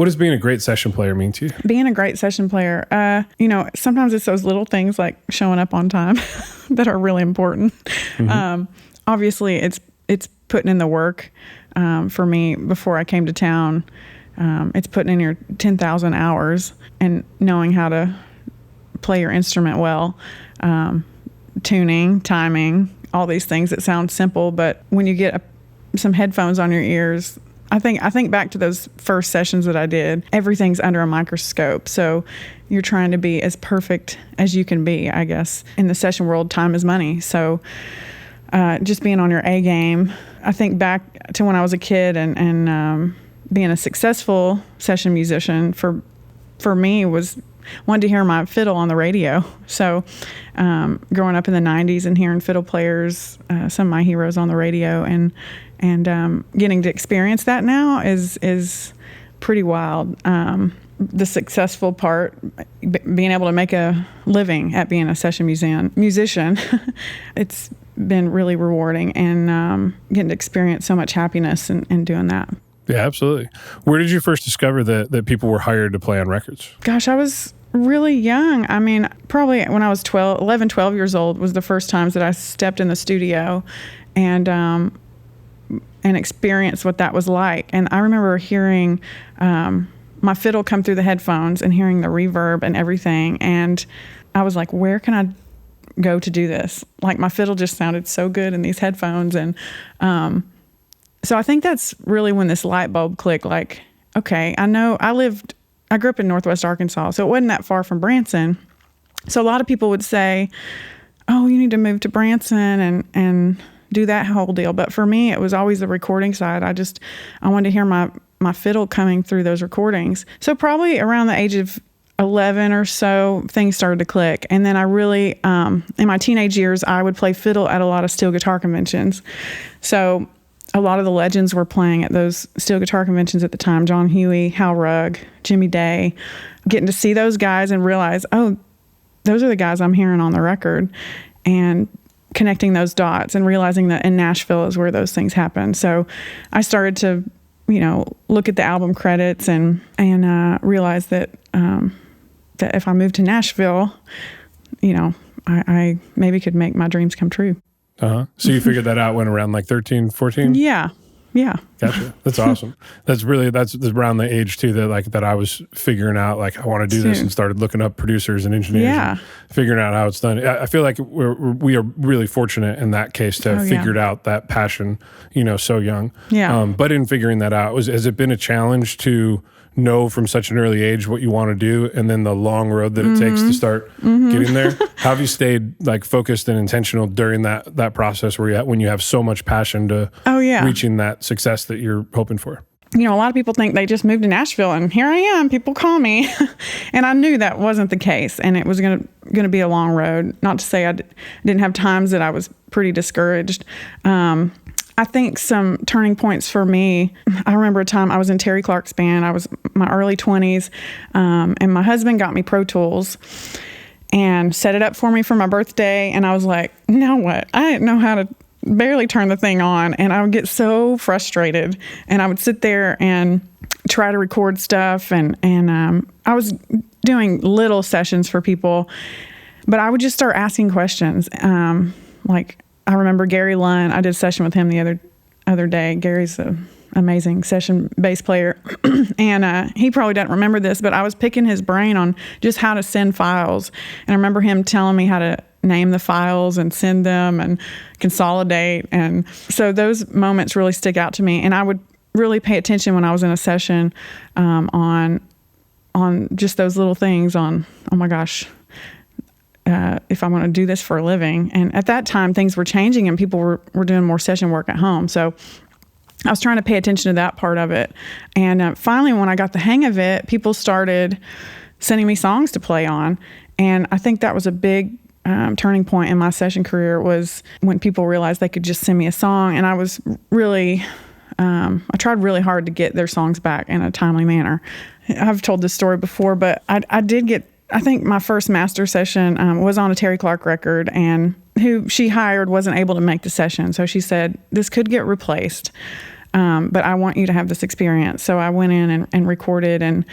What does being a great session player mean to you? Being a great session player, sometimes it's those little things like showing up on time that are really important. Mm-hmm. Obviously, it's putting in the work. For me, before I came to town, it's putting in your 10,000 hours and knowing how to play your instrument well, tuning, timing, all these things that sound simple, but when you get some headphones on your ears, I think back to those first sessions that I did, everything's under a microscope. So you're trying to be as perfect as you can be, I guess. In the session world, time is money. So just being on your A game. I think back to when I was a kid and being a successful session musician for me was wanted to hear my fiddle on the radio. So growing up in the 90s and hearing fiddle players, some of my heroes on the radio, and getting to experience that now is pretty wild. The successful part, being able to make a living at being a session musician, it's been really rewarding, and getting to experience so much happiness in doing that. Yeah, absolutely. Where did you first discover that people were hired to play on records? Gosh, I was really young. I mean, probably when I was 11, 12 years old was the first times that I stepped in the studio and experienced what that was like. And I remember hearing my fiddle come through the headphones and hearing the reverb and everything. And I was like, where can I go to do this? Like, my fiddle just sounded so good in these headphones. And so I think that's really when this light bulb clicked. Like, okay, I grew up in Northwest Arkansas, so it wasn't that far from Branson. So a lot of people would say, oh, you need to move to Branson and do that whole deal. But for me, it was always the recording side. I wanted to hear my fiddle coming through those recordings. So probably around the age of 11 or so, things started to click. And then I really, in my teenage years, I would play fiddle at a lot of steel guitar conventions. So a lot of the legends were playing at those steel guitar conventions at the time. John Huey, Hal Rugg, Jimmy Day. Getting to see those guys and realize, oh, those are the guys I'm hearing on the record. And connecting those dots and realizing that in Nashville is where those things happen. So I started to, look at the album credits and realize that that if I moved to Nashville, I maybe could make my dreams come true. Uh-huh. So you figured that out when around like 13, 14? Yeah. Gotcha. That's awesome. That's around the age too that I was figuring out, like, I want to do this, and started looking up producers and engineers, and figuring out how it's done. I feel like we are really fortunate in that case to have figured out that passion, so young. Yeah. But in figuring that out, has it been a challenge to know from such an early age what you want to do, and then the long road that it takes to start getting there? How have you stayed focused and intentional during that process when you have so much passion to reaching that success that you're hoping for? A lot of people think they just moved to Nashville and here I am, people call me. And I knew that wasn't the case, and it was going to be a long road. Not to say I didn't have times that I was pretty discouraged. I think some turning points for me, I remember a time I was in Terry Clark's band. I was my early 20s, and my husband got me Pro Tools and set it up for me for my birthday. And I was like, now what? I didn't know how to barely turn the thing on. And I would get so frustrated. And I would sit there and try to record stuff. And I was doing little sessions for people, but I would just start asking questions. I remember Gary Lunn. I did a session with him the other day. Gary's an amazing session bass player. And he probably doesn't remember this, but I was picking his brain on just how to send files. And I remember him telling me how to name the files and send them and consolidate. And so those moments really stick out to me. And I would really pay attention when I was in a session on just those little things on, oh my gosh, if I want to do this for a living. And at that time, things were changing and people were doing more session work at home. So I was trying to pay attention to that part of it. And finally, when I got the hang of it, people started sending me songs to play on. And I think that was a big turning point in my session career, was when people realized they could just send me a song. And I was really, I tried really hard to get their songs back in a timely manner. I've told this story before, but I did get, I think my first master session was on a Terry Clark record, and who she hired wasn't able to make the session. So she said, this could get replaced. but I want you to have this experience. So I went in and recorded. And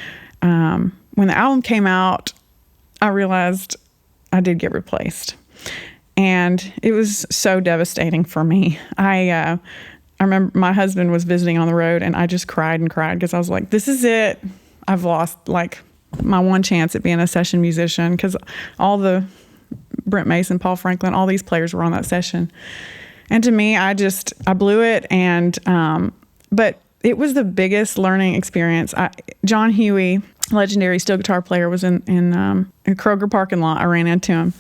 when the album came out, I realized I did get replaced. And it was so devastating for me. I remember my husband was visiting on the road, and I just cried and cried because I was like, this is it. I've lost like my one chance at being a session musician, because all the Brent Mason, Paul Franklin, all these players were on that session. And to me, I blew it. And, but it was the biggest learning experience. John Huey, legendary steel guitar player, was in a Kroger parking lot. I ran into him.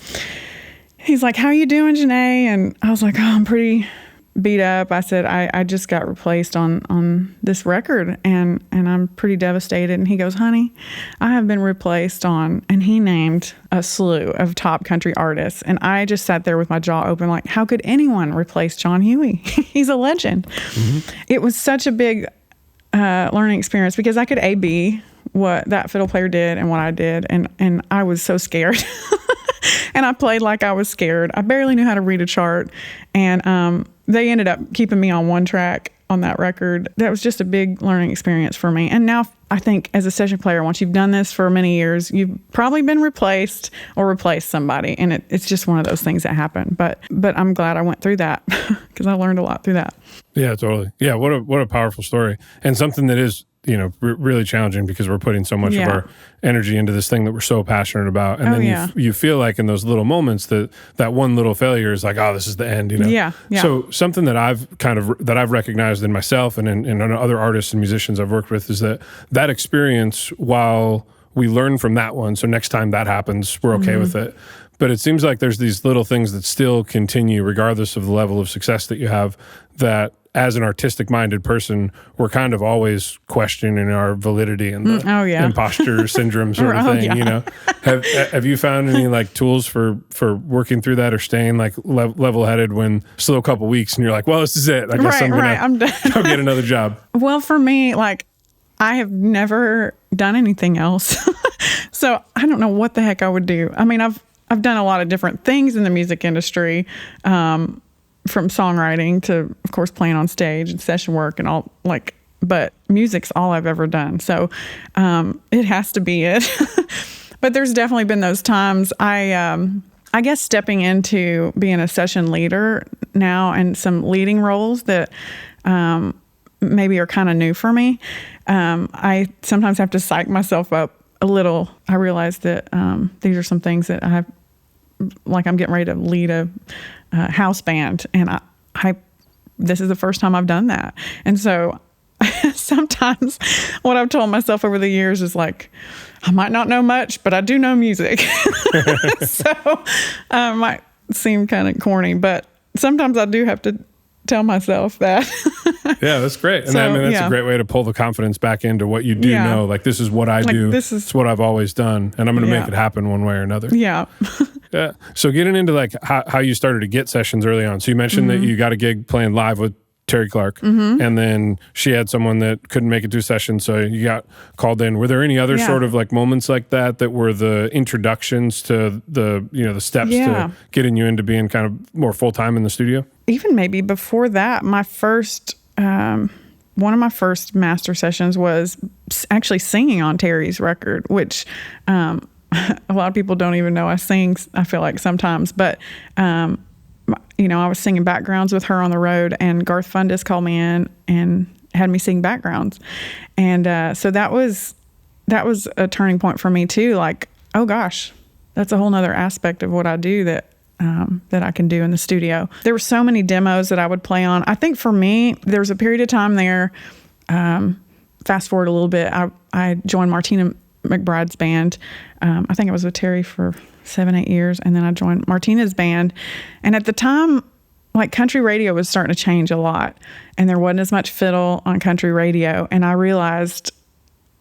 He's like, how you doing, Jenee? And I was like, oh, I'm pretty beat up. I said, I just got replaced on this record, and I'm pretty devastated. And he goes, honey, I have been replaced on, and he named a slew of top country artists. And I just sat there with my jaw open, like, how could anyone replace John Huey? He's a legend. Mm-hmm. It was such a big learning experience, because I could A/B what that fiddle player did and what I did. And I was so scared. And I played like I was scared. I barely knew how to read a chart. And they ended up keeping me on one track on that record. That was just a big learning experience for me. And now I think as a session player, once you've done this for many years, you've probably been replaced or replaced somebody. And it's just one of those things that happen. But I'm glad I went through that, because I learned a lot through that. Yeah, totally. Yeah, what a powerful story. And something that is, really challenging, because we're putting so much of our energy into this thing that we're so passionate about. And then you feel like in those little moments that one little failure is like, oh, this is the end, Yeah. So something that I've recognized in myself and in other artists and musicians I've worked with is that experience, while we learn from that one, so next time that happens, we're okay with it. But it seems like there's these little things that still continue, regardless of the level of success that you have, that as an artistic-minded person, we're kind of always questioning our validity and the imposter syndrome sort of thing. Have you found any like tools for working through that, or staying like level-headed when still a couple weeks and you're like, well, this is it. I guess I'm gonna go get another job. Well, for me, like, I have never done anything else, so I don't know what the heck I would do. I mean, I've done a lot of different things in the music industry. From songwriting to, of course, playing on stage and session work and all, like, but music's all I've ever done. So it has to be it. But there's definitely been those times. I guess stepping into being a session leader now, and some leading roles that maybe are kind of new for me. I sometimes have to psych myself up a little. I realize that these are some things that I have, like, I'm getting ready to lead a house band, and I this is the first time I've done that. And so sometimes what I've told myself over the years is like, I might not know much, but I do know music. So it might seem kind of corny, but sometimes I do have to tell myself that. Yeah, that's great. And that's a great way to pull the confidence back into what you do know. Like, this is what I do. It's what I've always done, and I'm going to make it happen one way or another. Yeah. Yeah. So getting into like how you started to get sessions early on. So you mentioned that you got a gig playing live with Terry Clark, and then she had someone that couldn't make it to a session, so you got called in. Were there any other sort of like moments like that were the introductions to the steps to getting you into being kind of more full-time in the studio? Even maybe before that, my first one of my first master sessions was actually singing on Terry's record, which a lot of people don't even know I sing, I feel like, sometimes. But, I was singing backgrounds with her on the road, and Garth Fundis called me in and had me sing backgrounds. And so that was a turning point for me too. Like, oh gosh, that's a whole nother aspect of what I do that I can do in the studio. There were so many demos that I would play on. I think for me, there was a period of time there, fast forward a little bit, I joined Martina McBride's band. I think I was with Terry for 7-8 years, and then I joined Martina's band. And at the time, like, country radio was starting to change a lot, and there wasn't as much fiddle on country radio. And I realized,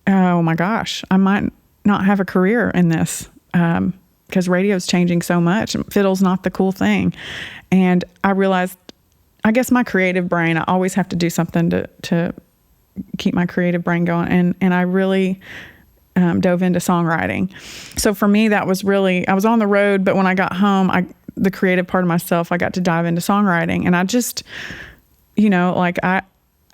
oh my gosh, I might not have a career in this, because radio's changing so much. Fiddle's not the cool thing. And I realized, I guess my creative brain, I always have to do something to keep my creative brain going. And I really dove into songwriting. So for me, that was really, I was on the road, but when I got home, the creative part of myself, I got to dive into songwriting. And I just, I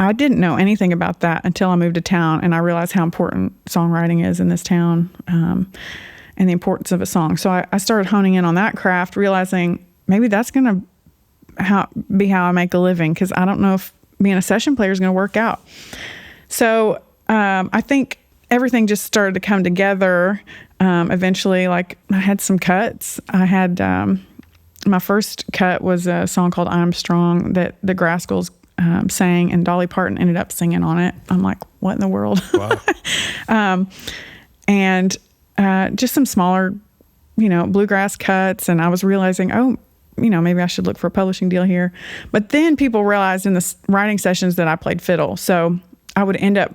I didn't know anything about that until I moved to town, and I realized how important songwriting is in this town, and the importance of a song. So I started honing in on that craft, realizing maybe that's going to be how I make a living, because I don't know if being a session player is going to work out. So I think everything just started to come together. Eventually, like, I had some cuts. I had my first cut was a song called "I'm Strong" that the Grascals sang, and Dolly Parton ended up singing on it. I'm like, what in the world? Wow. And just some smaller, bluegrass cuts. And I was realizing, maybe I should look for a publishing deal here. But then people realized in the writing sessions that I played fiddle. So I would end up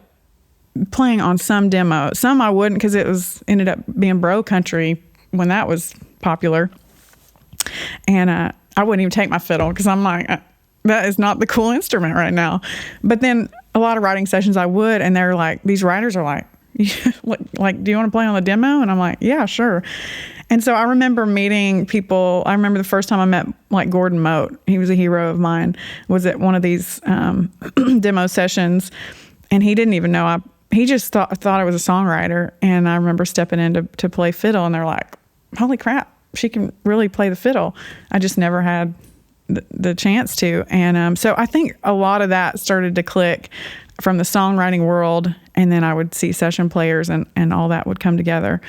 playing on some demo. Some I wouldn't, because it ended up being bro country when that was popular. And I wouldn't even take my fiddle, because I'm like, that is not the cool instrument right now. But then a lot of writing sessions I would, and they're like, these writers are like, do you want to play on the demo? And I'm like, yeah, sure. And so I remember meeting people. I remember the first time I met like Gordon Mote. He was a hero of mine. Was at one of these demo sessions, and he didn't even know he just thought I was a songwriter. And I remember stepping in to play fiddle, and they're like, holy crap, she can really play the fiddle. I just never had the chance to. And so I think a lot of that started to click from the songwriting world, and then I would see session players, and all that would come together.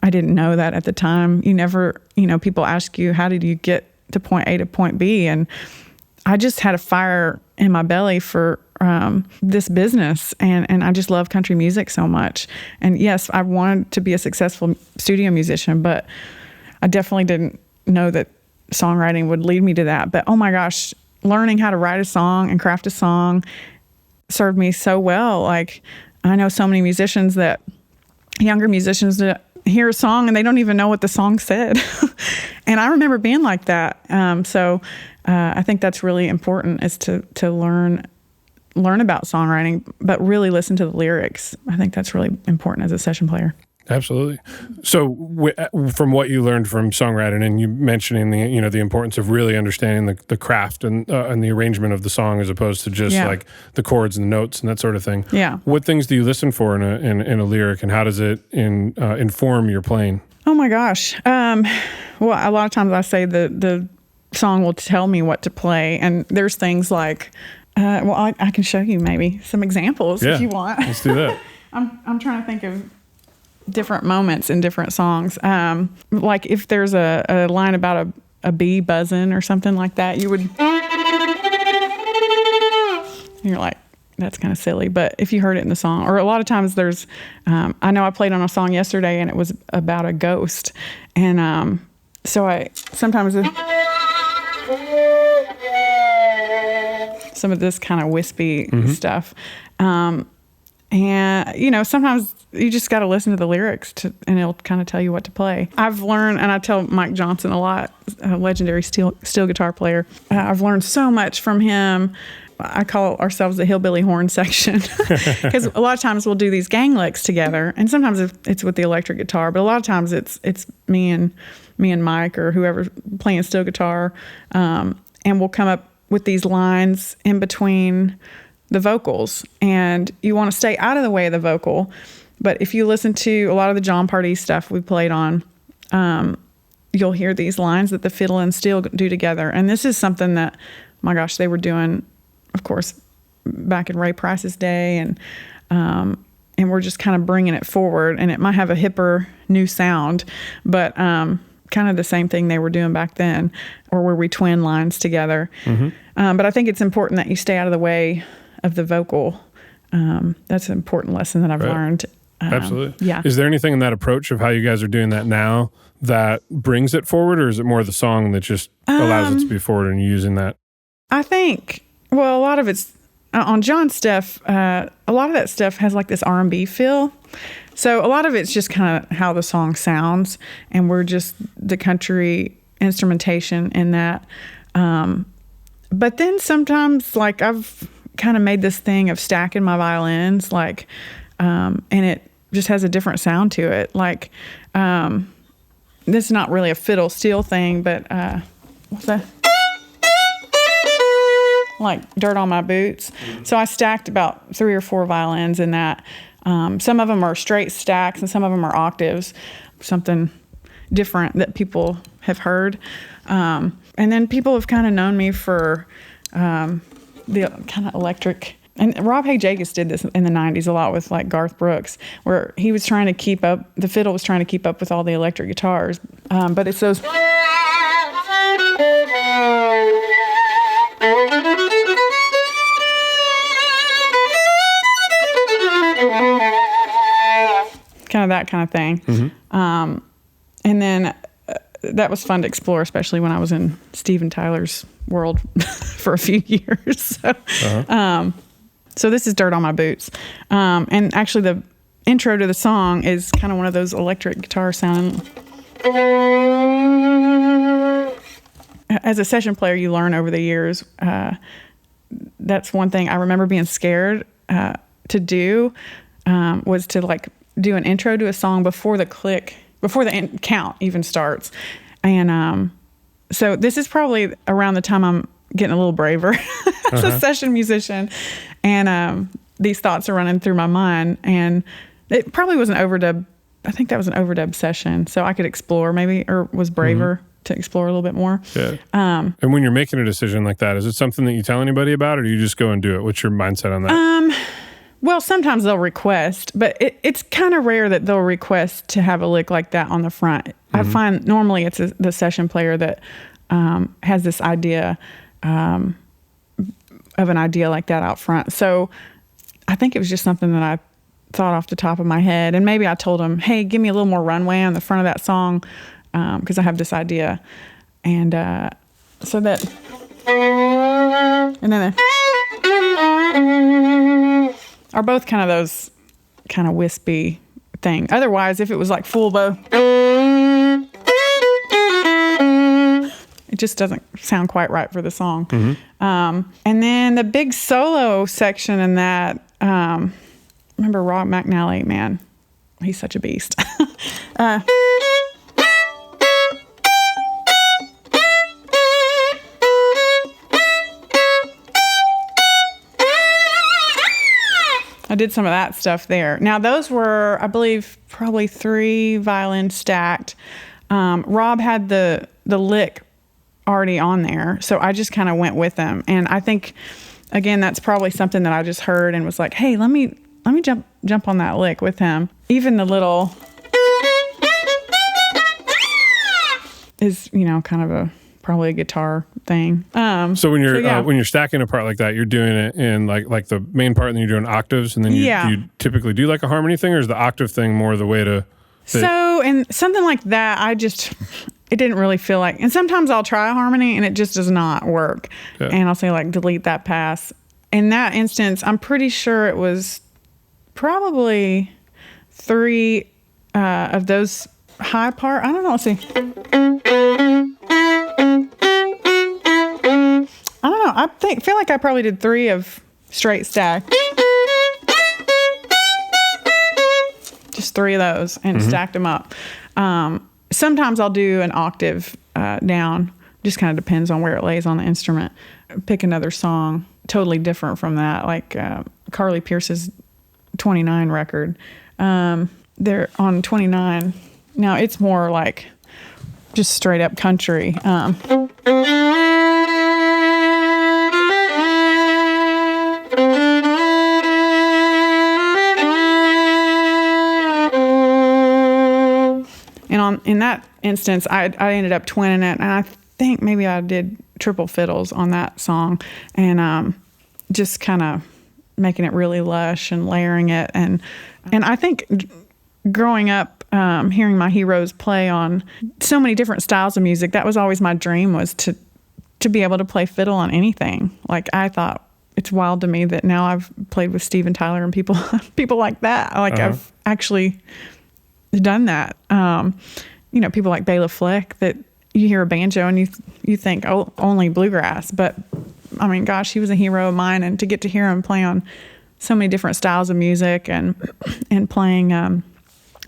I didn't know that at the time. You never, people ask you, how did you get to point A to point B? And I just had a fire in my belly for this business, and I just love country music so much. And yes, I wanted to be a successful studio musician, but I definitely didn't know that songwriting would lead me to that. But oh my gosh, learning how to write a song and craft a song served me so well. Like, I know so many younger musicians that hear a song and they don't even know what the song said. And I remember being like that. So I think that's really important, is to learn about songwriting, but really listen to the lyrics. I think that's really important as a session player. Absolutely. So from what you learned from songwriting, and you mentioning the importance of really understanding the craft and the arrangement of the song, as opposed to just like the chords and the notes and that sort of thing. Yeah. What things do you listen for in a lyric, and how does it inform your playing? Oh my gosh. Well, a lot of times I say the song will tell me what to play, and there's things like, I can show you maybe some examples if you want. Let's do that. I'm trying to think of different moments in different songs. Like if there's a line about a bee buzzing or something like that, you're like, that's kind of silly. But if you heard it in the song, or a lot of times there's, I know I played on a song yesterday and it was about a ghost. And so sometimes some of this kind of wispy stuff. And, sometimes you just got to listen to the lyrics and it'll kind of tell you what to play. I've learned, and I tell Mike Johnson a lot, a legendary steel guitar player, I've learned so much from him. I call ourselves the hillbilly horn section, because a lot of times we'll do these gang licks together, and sometimes it's with the electric guitar, but a lot of times it's me and Mike or whoever's playing steel guitar, and we'll come up with these lines in between the vocals, and you want to stay out of the way of the vocal. But if you listen to a lot of the Jon Pardi stuff we played on, you'll hear these lines that the fiddle and steel do together. And this is something that, my gosh, they were doing, of course, back in Ray Price's day, and we're just kind of bringing it forward. And it might have a hipper new sound, but kind of the same thing they were doing back then, or where we twin lines together. But I think it's important that you stay out of the way of the vocal. That's an important lesson that I've learned. Absolutely. Yeah. Is there anything in that approach of how you guys are doing that now that brings it forward, or is it more the song that just allows it to be forward and using that? I think, well, a lot of it's on Jon's stuff. A lot of that stuff has like this R&B feel. So a lot of it's just kind of how the song sounds, and we're just the country instrumentation in that. But then sometimes, like, I've kind of made this thing of stacking my violins, like, and it just has a different sound to it. Like, this is not really a fiddle steel thing, but what's that? like dirt on my boots. So I stacked about 3 or 4 violins in that. Some of them are straight stacks and some of them are octaves, something different that people have heard. And then people have kind of known me for the kind of electric. And Rob Hay-Jacobs did this in the 90s a lot with like Garth Brooks, where he was trying to keep up, the fiddle was trying to keep up with all the electric guitars. But it's those... kind of that kind of thing. Mm-hmm. And then that was fun to explore, especially when I was in Steven Tyler's world for a few years. So this is Dirt on My Boots. And actually the intro to the song is kind of one of those electric guitar sounding. As a session player, you learn over the years. That's one thing I remember being scared to do, was to like do an intro to a song before the count even starts. And so this is probably around the time I'm getting a little braver as a session musician. And these thoughts are running through my mind. And it probably was an overdub. I think that was an overdub session. So I could explore maybe, or was braver to explore a little bit more. Yeah. And when you're making a decision like that, is it something that you tell anybody about, or do you just go and do it? What's your mindset on that? Well, sometimes they'll request, but it's kind of rare that they'll request to have a lick like that on the front. Mm-hmm. I find normally it's the session player that has this idea of an idea like that out front. So I think it was just something that I thought off the top of my head. And maybe I told them, hey, give me a little more runway on the front of that song because I have this idea. And so that... And then... are both kind of those kind of wispy thing. Otherwise, if it was like full bow, it just doesn't sound quite right for the song. Mm-hmm. And then the big solo section in that, remember Rob McNally, man, he's such a beast. I did some of that stuff there. Now, those were, I believe, probably 3 violins stacked. Rob had the lick already on there, so I just kind of went with him. And I think, again, that's probably something that I just heard and was like, hey, let me jump on that lick with him. Even the little is, kind of probably a guitar thing. So when you're stacking a part like that, you're doing it in like the main part, and then you're doing octaves, and then you typically do like a harmony thing, or is the octave thing more the way to? So in something like that, it didn't really feel like. And sometimes I'll try a harmony and it just does not work, and I'll say like delete that pass. In that instance, I'm pretty sure it was probably 3 of those high part. I don't know. Let's see. I don't know. I feel like I probably did 3 of straight stack. Just 3 of those and stacked them up. Sometimes I'll do an octave down. Just kind of depends on where it lays on the instrument. Pick another song totally different from that, like Carly Pearce's 29 record. They're on 29. Now it's more like just straight up country. And in that instance, I ended up twinning it, and I think maybe I did triple fiddles on that song, and just kind of making it really lush and layering it. And I think growing up, hearing my heroes play on so many different styles of music, that was always my dream, was to be able to play fiddle on anything. Like, I thought it's wild to me that now I've played with Steven Tyler and people like that. Like, I've actually done that. People like Bela Fleck, that you hear a banjo and you think, oh, only bluegrass. But I mean, gosh, he was a hero of mine, and to get to hear him play on so many different styles of music and playing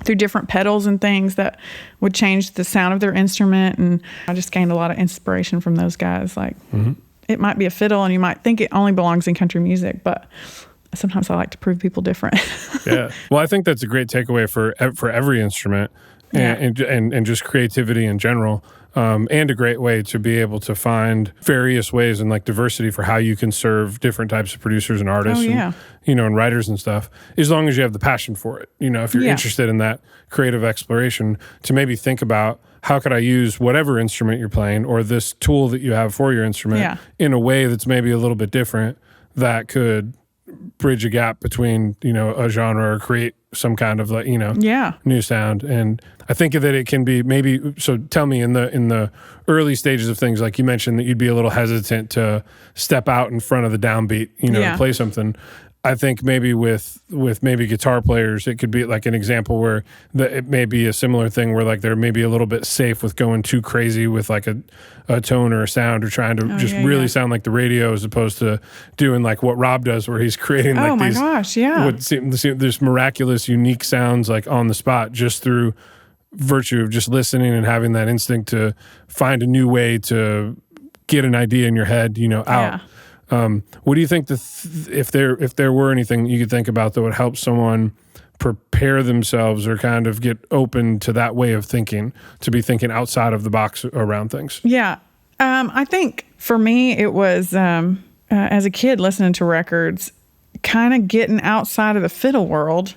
through different pedals and things that would change the sound of their instrument, and I just gained a lot of inspiration from those guys. Like, it might be a fiddle and you might think it only belongs in country music, but sometimes I like to prove people different. Yeah. Well, I think that's a great takeaway for every instrument and just creativity in general. And a great way to be able to find various ways and like diversity for how you can serve different types of producers and artists and, and writers and stuff, as long as you have the passion for it. If you're interested in that creative exploration, to maybe think about how could I use whatever instrument you're playing or this tool that you have for your instrument in a way that's maybe a little bit different that could bridge a gap between, a genre or create some kind of like, new sound. And I think that it can be maybe, so tell me in the early stages of things, like you mentioned that you'd be a little hesitant to step out in front of the downbeat, to play something. I think maybe with maybe guitar players, it could be like an example where it may be a similar thing where like they're maybe a little bit safe with going too crazy with like a tone or a sound or trying to really sound like the radio as opposed to doing like what Rob does where he's creating like what seem this miraculous, unique sounds like on the spot just through virtue of just listening and having that instinct to find a new way to get an idea in your head, out. What do you think if there were anything you could think about that would help someone prepare themselves or kind of get open to that way of thinking, to be thinking outside of the box around things? Yeah. I think for me, it was as a kid listening to records, kind of getting outside of the fiddle world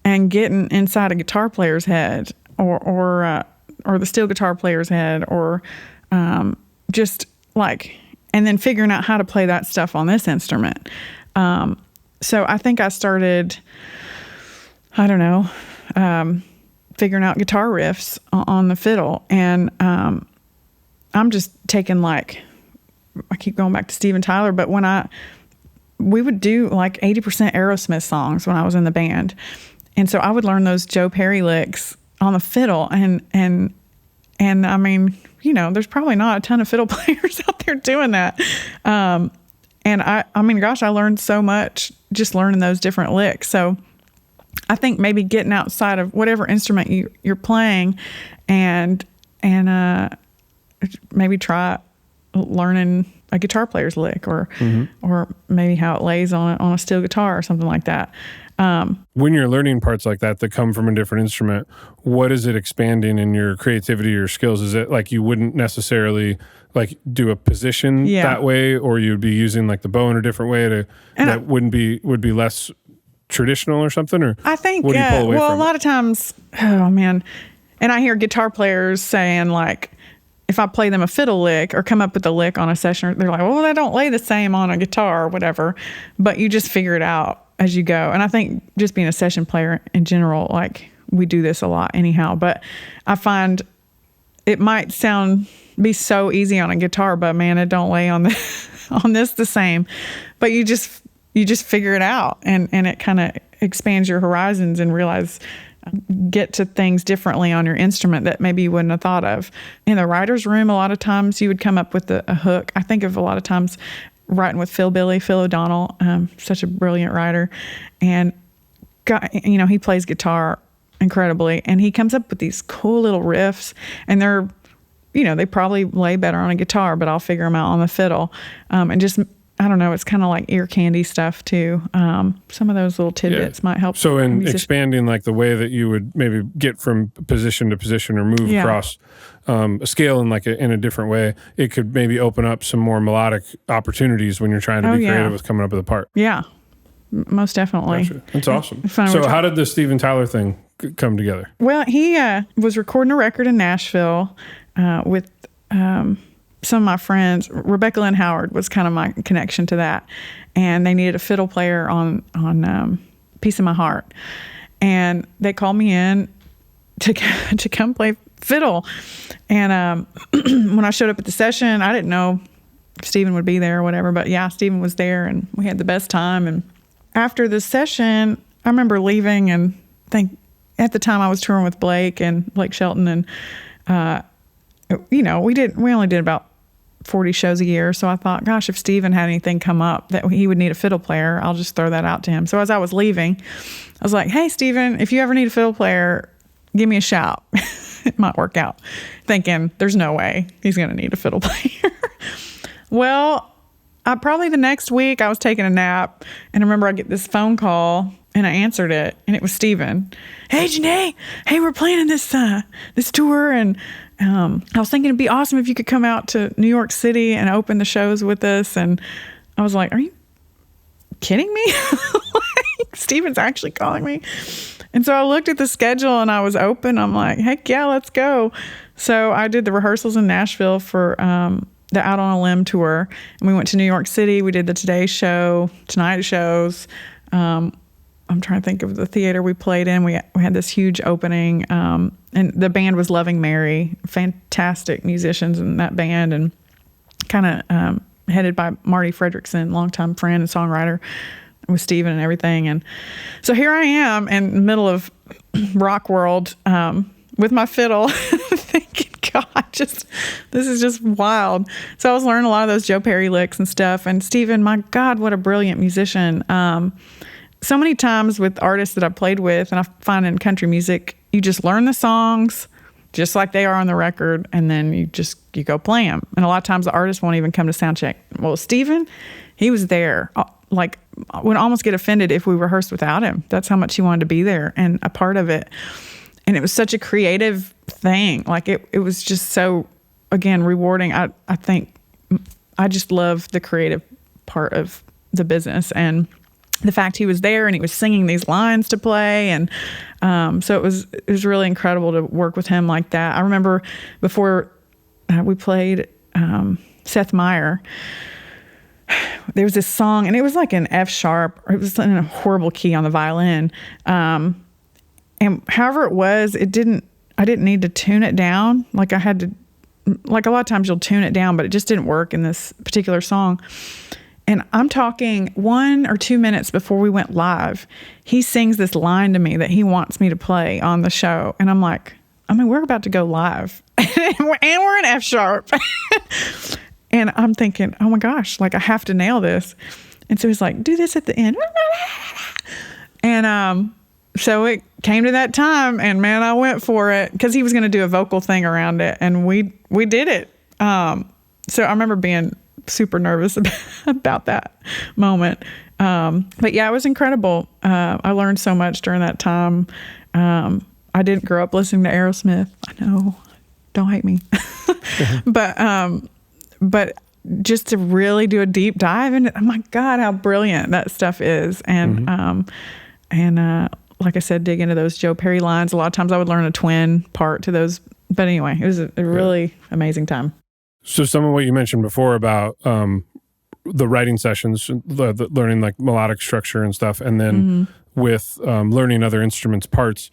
and getting inside a guitar player's head or the steel guitar player's head or just like... and then figuring out how to play that stuff on this instrument. So I think I started, figuring out guitar riffs on the fiddle. And I'm just taking I keep going back to Steven Tyler, but we would do like 80% Aerosmith songs when I was in the band. And so I would learn those Joe Perry licks on the fiddle. And I mean, there's probably not a ton of fiddle players out there doing that. And I learned so much just learning those different licks. So I think maybe getting outside of whatever instrument you're playing and maybe try learning a guitar player's lick or maybe how it lays on a steel guitar or something like that. When you're learning parts like that come from a different instrument, what is it expanding in your creativity or skills? Is it like you wouldn't necessarily like do a position that way, or you'd be using like the bow in a different way would be less traditional or something? Or I think, what do you pull away from a lot of times, oh man, and I hear guitar players saying like, if I play them a fiddle lick or come up with a lick on a session, they're like, well, they don't lay the same on a guitar or whatever, but you just figure it out as you go. And I think just being a session player in general, like we do this a lot anyhow, but I find it might be so easy on a guitar, but man, it don't lay on this the same, but you just figure it out and it kind of expands your horizons and get to things differently on your instrument that maybe you wouldn't have thought of. In the writer's room, a lot of times you would come up with a hook. I think of a lot of times writing with Phil O'Donnell, such a brilliant writer. And, he plays guitar incredibly. And he comes up with these cool little riffs. And they're, they probably lay better on a guitar, but I'll figure them out on the fiddle. And just... I don't know. It's kind of like ear candy stuff too. Some of those little tidbits might help. So in expanding like the way that you would maybe get from position to position or move across a scale in in a different way, it could maybe open up some more melodic opportunities when you're trying to be creative with coming up with a part. Yeah, most definitely. Gotcha. That's awesome. So how did the Steven Tyler thing come together? Well, he was recording a record in Nashville with... some of my friends. Rebecca Lynn Howard was kind of my connection to that. And they needed a fiddle player on Piece of My Heart. And they called me in to come play fiddle. And when I showed up at the session, I didn't know Steven would be there or whatever. But yeah, Steven was there and we had the best time. And after the session, I remember leaving and at the time I was touring with Blake Shelton. And, we only did about 40 shows a year. So I thought, gosh, if Steven had anything come up that he would need a fiddle player, I'll just throw that out to him. So as I was leaving, I was like, hey, Steven, if you ever need a fiddle player, give me a shout. It might work out. Thinking, there's no way he's going to need a fiddle player. Well, Probably the next week I was taking a nap, and I remember I get this phone call, and I answered it, and it was Steven. Hey, Jenee. Hey, we're planning this tour, and I was thinking it'd be awesome if you could come out to New York City and open the shows with us. And I was like, are you kidding me? Like, Steven's actually calling me. And so I looked at the schedule, and I was open. I'm like, heck yeah, let's go. So I did the rehearsals in Nashville for the Out on a Limb tour, and we went to New York City. We did the Today Show, Tonight shows. I'm trying to think of the theater we played in. We had this huge opening, and the band was Loving Mary, fantastic musicians in that band, and kind of headed by Marty Fredrickson, longtime friend and songwriter, with Steven and everything. And so here I am in the middle of rock world with my fiddle, thinking, God, this is just wild. So I was learning a lot of those Joe Perry licks and stuff. And Steven, my God, what a brilliant musician. So many times with artists that I've played with, and I find in country music, you just learn the songs just like they are on the record, and then you go play them. And a lot of times the artist won't even come to sound check. Well, Steven, he was there. Like, I would almost get offended if we rehearsed without him. That's how much he wanted to be there and a part of it. And it was such a creative thing. Like, it was just so, again, rewarding. I think I just love the creative part of the business, and the fact he was there and he was singing these lines to play. And so it was really incredible to work with him like that. I remember before we played Seth Meyer, there was this song, and it was like an F sharp, or it was in a horrible key on the violin. And however it was, I didn't need to tune it down. Like, I had to, like, a lot of times you'll tune it down, but it just didn't work in this particular song. And I'm talking 1 or 2 minutes before we went live, he sings this line to me that he wants me to play on the show. And I'm like, we're about to go live and we're in F sharp. And I'm thinking, oh my gosh, like, I have to nail this. And so he's like, do this at the end. And so it came to that time, and man, I went for it, because he was going to do a vocal thing around it, and we did it. So I remember being super nervous about that moment. But yeah, it was incredible. I learned so much during that time. I didn't grow up listening to Aerosmith. I know, don't hate me. But just to really do a deep dive into, oh my God, how brilliant that stuff is. And, like I said, dig into those Joe Perry lines. A lot of times I would learn a twin part to those. But anyway, it was a really amazing time. So some of what you mentioned before about the writing sessions, the learning like melodic structure and stuff, and then with learning other instruments' parts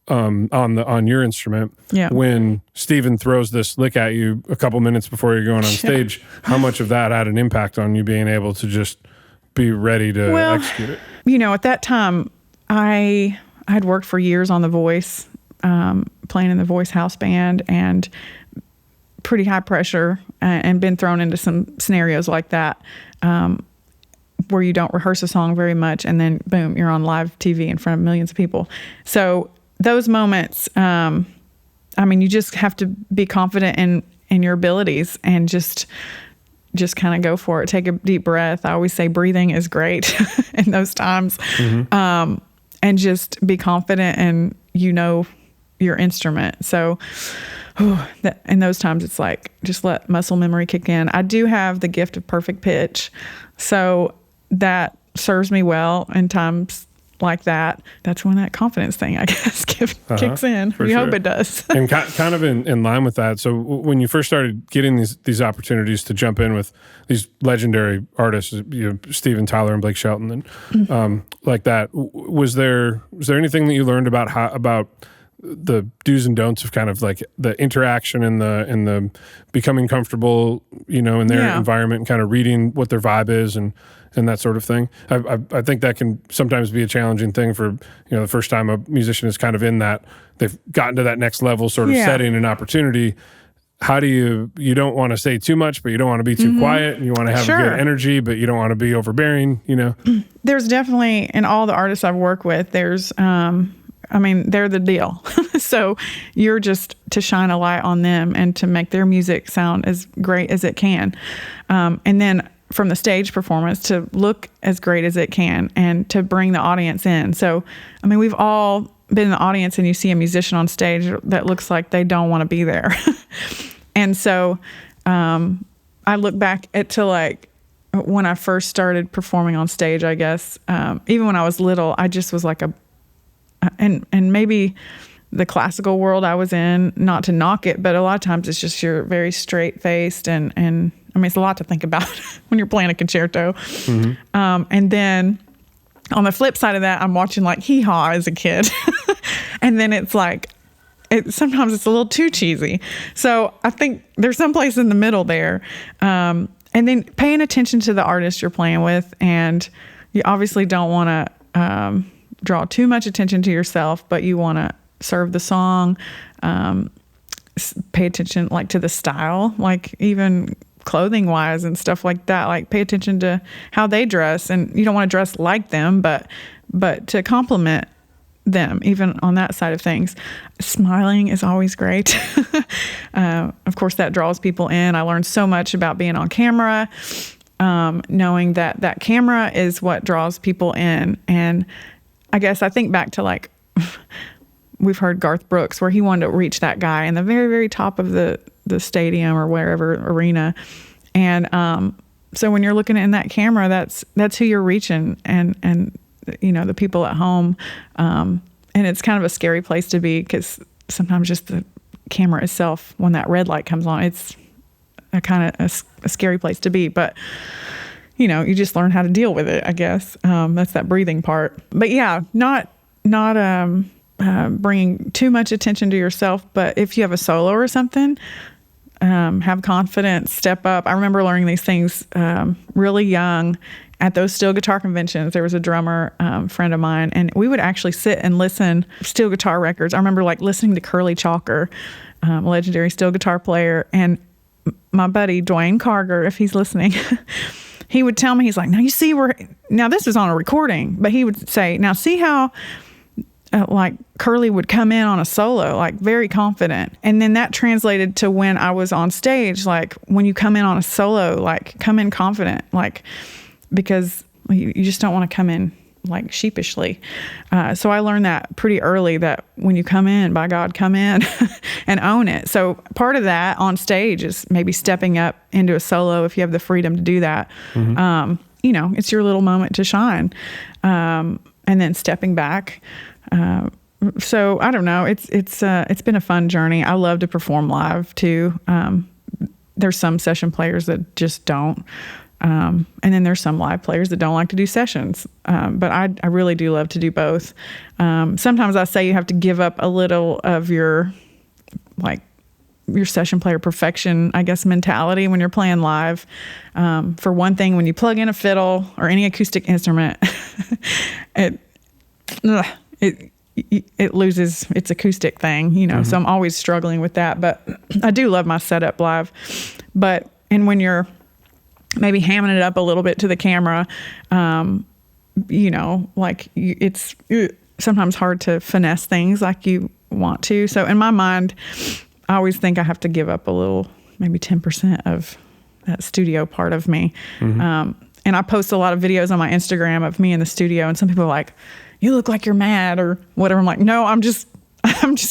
on your instrument. Yeah. When Steven throws this lick at you a couple minutes before you're going on stage, how much of that had an impact on you being able to just be ready to execute it? At that time, I had worked for years on The Voice, playing in the Voice house band, and pretty high pressure, and been thrown into some scenarios like that, where you don't rehearse a song very much, and then boom, you're on live TV in front of millions of people. So those moments, you just have to be confident in your abilities, and just kind of go for it. Take a deep breath. I always say breathing is great in those times. And just be confident in, your instrument. So in those times, it's like, just let muscle memory kick in. I do have the gift of perfect pitch, so that serves me well in times like that. That's when that confidence thing, I guess, kicks in. You hope it does. And kind of in line with that. So when you first started getting these opportunities to jump in with these legendary artists, Steven, Tyler, and Blake Shelton, and like that, was there anything that you learned about the do's and don'ts of kind of like the interaction and the becoming comfortable, in their environment, and kind of reading what their vibe is and that sort of thing? I think that can sometimes be a challenging thing for, the first time a musician is kind of in that, they've gotten to that next level sort of setting and opportunity. How do you don't want to say too much, but you don't want to be too quiet, and you want to have a good energy, but you don't want to be overbearing, There's definitely, in all the artists I've worked with, there's, they're the deal. So you're just to shine a light on them and to make their music sound as great as it can. And then from the stage performance to look as great as it can and to bring the audience in. So, I mean, we've all been in the audience and you see a musician on stage that looks like they don't want to be there. And so I look back to like when I first started performing on stage, I guess, even when I was little, I just was like and maybe the classical world I was in, not to knock it, but a lot of times it's just you're very straight-faced and I mean, it's a lot to think about when you're playing a concerto. Mm-hmm. And then on the flip side of that, I'm watching like Hee Haw as a kid. And then it's like, sometimes it's a little too cheesy. So I think there's some place in the middle there. And then paying attention to the artist you're playing with. And you obviously don't want to draw too much attention to yourself, but you want to serve the song. Pay attention like to the style, like even clothing wise and stuff like that. Like pay attention to how they dress, and you don't want to dress like them, but to compliment them, even on that side of things. Smiling is always great. Of course, that draws people in. I learned so much about being on camera, knowing that camera is what draws people in. And I guess I think back to like, we've heard Garth Brooks where he wanted to reach that guy in the very, very top of the stadium or wherever arena. And so when you're looking in that camera, that's who you're reaching, and you know, the people at home. And it's kind of a scary place to be, because sometimes just the camera itself, when that red light comes on, it's a kind of a scary place to be. But you know, you just learn how to deal with it, I guess. That's that breathing part. But yeah, not bringing too much attention to yourself. But if you have a solo or something, have confidence, step up. I remember learning these things really young at those steel guitar conventions. There was a drummer friend of mine, and we would actually sit and listen steel guitar records. I remember like listening to Curly Chalker, a legendary steel guitar player, and my buddy Dwayne Carger, if he's listening, he would tell me, he's like, now you see now this was on a recording, but he would say, now see how like Curly would come in on a solo, like very confident. And then that translated to when I was on stage, like when you come in on a solo, like come in confident, like, because you just don't want to come in like sheepishly. So I learned that pretty early, that when you come in, by God, come in and own it. So part of that on stage is maybe stepping up into a solo if you have the freedom to do that. Mm-hmm. You know, it's your little moment to shine. And then stepping back. So I don't know. It's been a fun journey. I love to perform live too. There's some session players that just don't. And then there's some live players that don't like to do sessions. But I really do love to do both. Sometimes I say you have to give up a little of your session player perfection, I guess, mentality when you're playing live. For one thing, when you plug in a fiddle or any acoustic instrument, it loses its acoustic thing, you know. Mm-hmm. So I'm always struggling with that, but I do love my setup live. And when you're maybe hamming it up a little bit to the camera, you know, like it's sometimes hard to finesse things like you want to. So in my mind, I always think I have to give up a little, maybe 10% of that studio part of me. Mm-hmm. And I post a lot of videos on my Instagram of me in the studio, and some people are like, you look like you're mad or whatever. I'm like, no, I'm just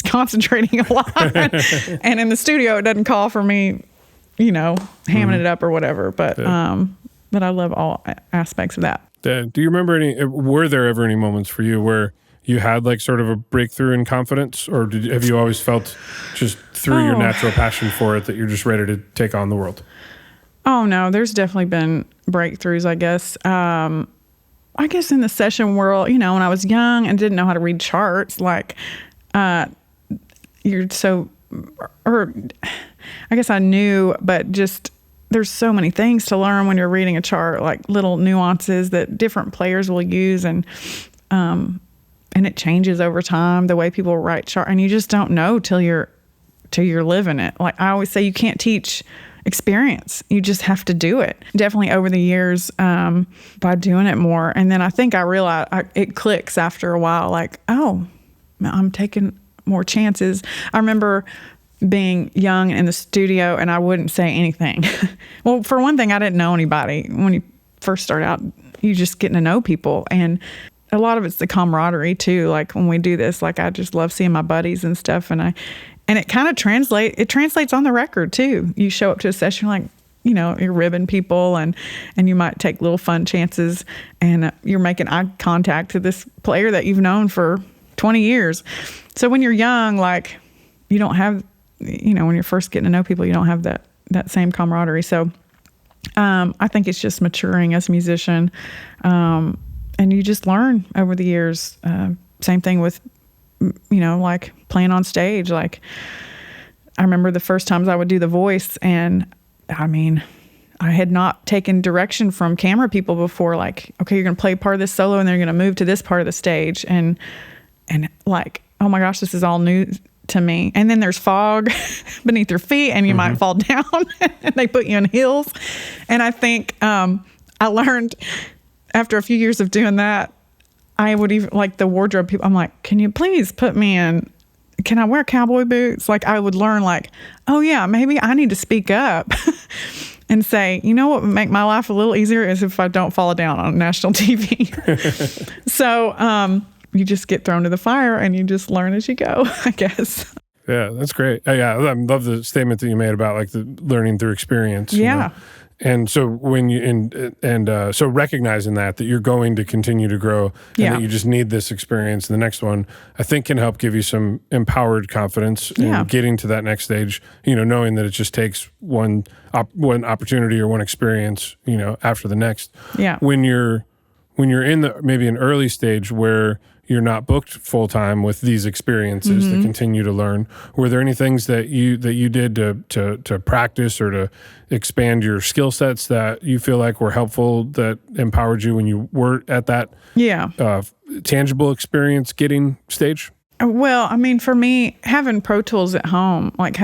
concentrating a lot. And in the studio, it doesn't call for me, you know, hamming it up or whatever. But I love all aspects of that. Do you remember were there ever any moments for you where you had like sort of a breakthrough in confidence, or have you always felt just through your natural passion for it that you're just ready to take on the world? Oh no, there's definitely been breakthroughs, I guess. I guess in the session world, you know, when I was young and didn't know how to read charts, like, you're so, or I guess I knew, but just there's so many things to learn when you're reading a chart, like little nuances that different players will use, and it changes over time, the way people write chart, and you just don't know till you're living it. Like I always say, you can't teach experience. You just have to do it. Definitely over the years, by doing it more. And then I think I realized it clicks after a while, like, oh, I'm taking more chances. I remember being young in the studio and I wouldn't say anything. Well, for one thing, I didn't know anybody. When you first start out, you're just getting to know people. And a lot of it's the camaraderie too. Like when we do this, like I just love seeing my buddies and stuff. And it kind of translates on the record too. You show up to a session like, you know, you're ribbing people and you might take little fun chances and you're making eye contact to this player that you've known for 20 years. So when you're young, like you don't have, you know, when you're first getting to know people, you don't have that same camaraderie. So I think it's just maturing as a musician. And you just learn over the years. Same thing with, you know, like playing on stage. Like I remember the first times I would do the voice, and I mean, I had not taken direction from camera people before. Like, okay, you're going to play part of this solo and then you're going to move to this part of the stage. And like, oh my gosh, this is all new to me. And then there's fog beneath your feet and you might fall down and they put you in heels. And I think I learned after a few years of doing that, I would even, like the wardrobe people, I'm like, can you please put me in, can I wear cowboy boots? Like I would learn like, oh yeah, maybe I need to speak up and say, you know what would make my life a little easier is if I don't fall down on national TV. So you just get thrown to the fire and you just learn as you go, I guess. Yeah, that's great. Yeah, I love the statement that you made about like the learning through experience. Yeah. You know? And so when you so recognizing that you're going to continue to grow and that you just need this experience, and the next one I think can help give you some empowered confidence in getting to that next stage. You know, knowing that it just takes one opportunity or one experience, you know, after the next. Yeah. When you're in maybe an early stage where you're not booked full time with these experiences to continue to learn, were there any things that you did to practice or to expand your skill sets that you feel like were helpful, that empowered you when you were at that tangible experience getting stage? Well, I mean, for me, having Pro Tools at home, like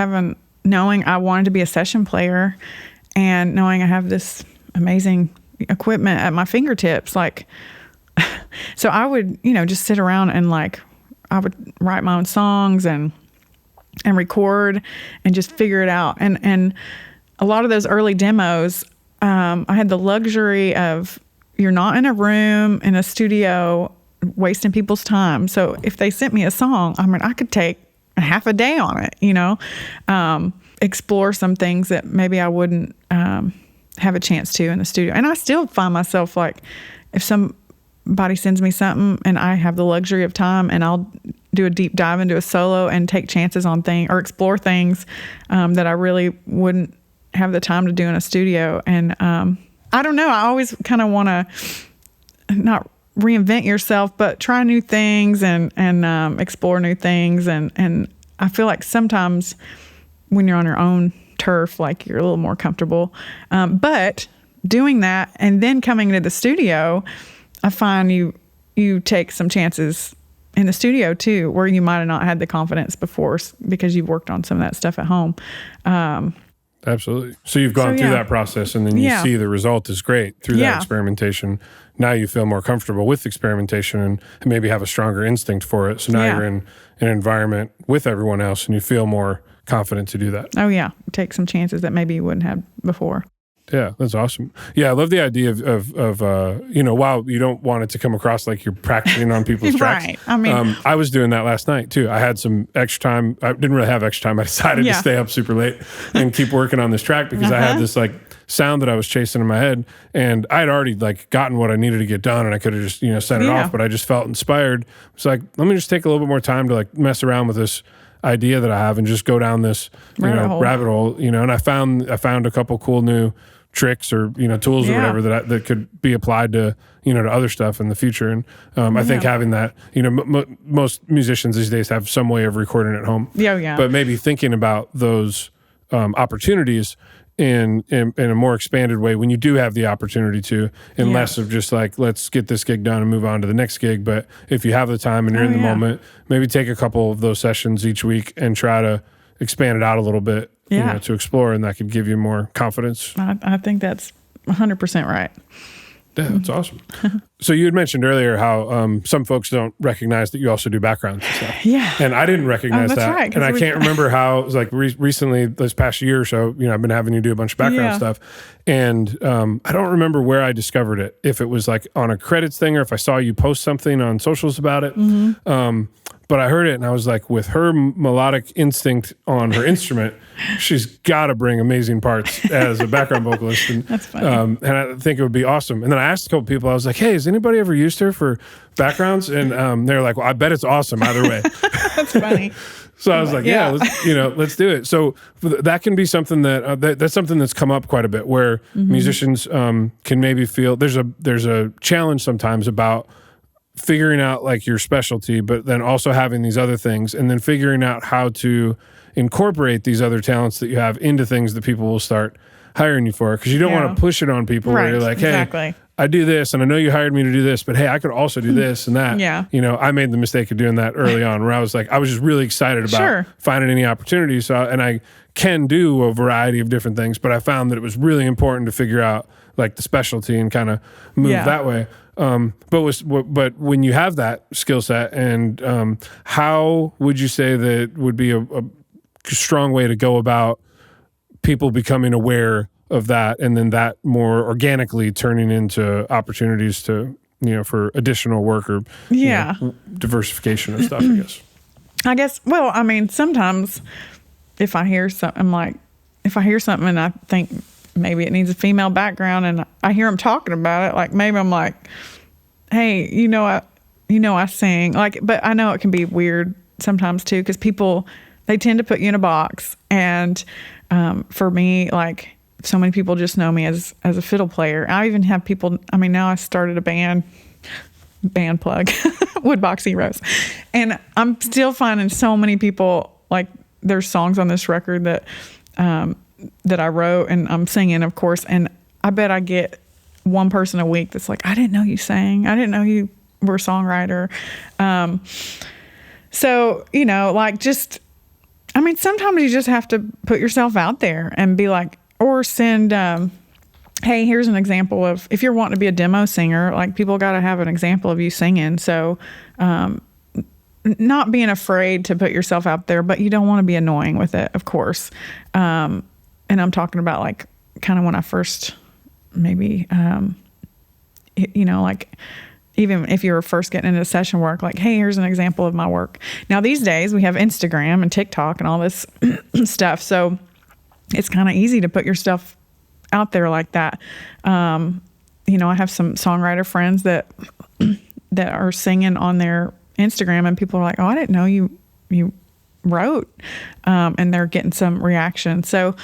knowing I wanted to be a session player and knowing I have this amazing equipment at my fingertips, like, so I would, you know, just sit around and like, I would write my own songs and record and just figure it out. And a lot of those early demos, I had the luxury of, you're not in a room, in a studio, wasting people's time. So if they sent me a song, I mean, I could take a half a day on it, you know, explore some things that maybe I wouldn't have a chance to in the studio. And I still find myself like, if somebody sends me something and I have the luxury of time, and I'll do a deep dive into a solo and take chances on things or explore things that I really wouldn't have the time to do in a studio. And I don't know, I always kind of want to not reinvent yourself, but try new things and explore new things. And I feel like sometimes when you're on your own turf, like you're a little more comfortable. But doing that and then coming into the studio, I find you take some chances in the studio too, where you might have not had the confidence before because you've worked on some of that stuff at home. Absolutely. So you've gone through that process, and then you see the result is great through that experimentation. Now you feel more comfortable with experimentation and maybe have a stronger instinct for it. So now you're in an environment with everyone else and you feel more confident to do that. Oh yeah. Take some chances that maybe you wouldn't have before. Yeah, that's awesome. Yeah, I love the idea of you know, while you don't want it to come across like you're practicing on people's tracks. Right. I mean, I was doing that last night too. I had some extra time. I didn't really have extra time. I decided to stay up super late and keep working on this track because I had this like sound that I was chasing in my head, and I had already like gotten what I needed to get done, and I could have just, you know, sent it off, but I just felt inspired. It's like, let me just take a little bit more time to like mess around with this idea that I have and just go down this rabbit hole, you know. And I found a couple cool new tricks or, you know, tools or whatever that could be applied to, you know, to other stuff in the future. And I think having that, you know, most musicians these days have some way of recording at home. But maybe thinking about those opportunities in a more expanded way when you do have the opportunity to, and less of just like, let's get this gig done and move on to the next gig. But if you have the time and you're in the moment, maybe take a couple of those sessions each week and try to expand it out a little bit, you know, to explore, and that could give you more confidence. I think that's 100% right. Yeah, that's awesome. So you had mentioned earlier how some folks don't recognize that you also do backgrounds and stuff. Yeah. And I didn't recognize that's that. right, And I can't remember how, it was like recently, this past year or so, I've been having you do a bunch of background stuff. And I don't remember where I discovered it, if it was like on a credits thing or if I saw you post something on socials about it. But I heard it and I was like, with her melodic instinct on her instrument, she's got to bring amazing parts as a background vocalist. And, that's funny. And I think it would be awesome. And then I asked a couple people, I was like, hey, has anybody ever used her for backgrounds? And they're like, well, I bet it's awesome either way. That's funny. So I was like, let's do it. So that can be something that's something that's come up quite a bit, where musicians can maybe feel there's a challenge sometimes about figuring out like your specialty, but then also having these other things, and then figuring out how to incorporate these other talents that you have into things that people will start hiring you for. Because you don't want to push it on people where you're like, hey, I do this, and I know you hired me to do this, but hey, I could also do this and that. Yeah. I made the mistake of doing that early on, where I was just really excited about finding any opportunities. So, and I can do a variety of different things, but I found that it was really important to figure out like the specialty and kind of move that way. But when you have that skill set, and how would you say that would be a strong way to go about people becoming aware of that, and then that more organically turning into opportunities to, for additional work or diversification of stuff, I guess. Well, I mean, sometimes if I hear something, and I think maybe it needs a female background, and I hear them talking about it, like maybe I'm like, hey, I sing, like, but I know it can be weird sometimes too, because people, they tend to put you in a box. And for me, like, so many people just know me as a fiddle player. I even have people, now I started a band plug, Woodbox Heroes. And I'm still finding so many people, like, there's songs on this record that I wrote and I'm singing, of course. And I bet I get one person a week that's like, I didn't know you sang. I didn't know you were a songwriter. So, like, just, sometimes you just have to put yourself out there and be like, or send, hey, here's an example of, if you're wanting to be a demo singer, like, people got to have an example of you singing. So, not being afraid to put yourself out there, but you don't want to be annoying with it, of course. And I'm talking about, like, kind of when I first maybe, like, even if you were first getting into session work, like, hey, here's an example of my work. Now, these days we have Instagram and TikTok and all this stuff. So it's kind of easy to put your stuff out there like that. I have some songwriter friends that are singing on their Instagram, and people are like, oh, I didn't know you wrote, and they're getting some reaction. So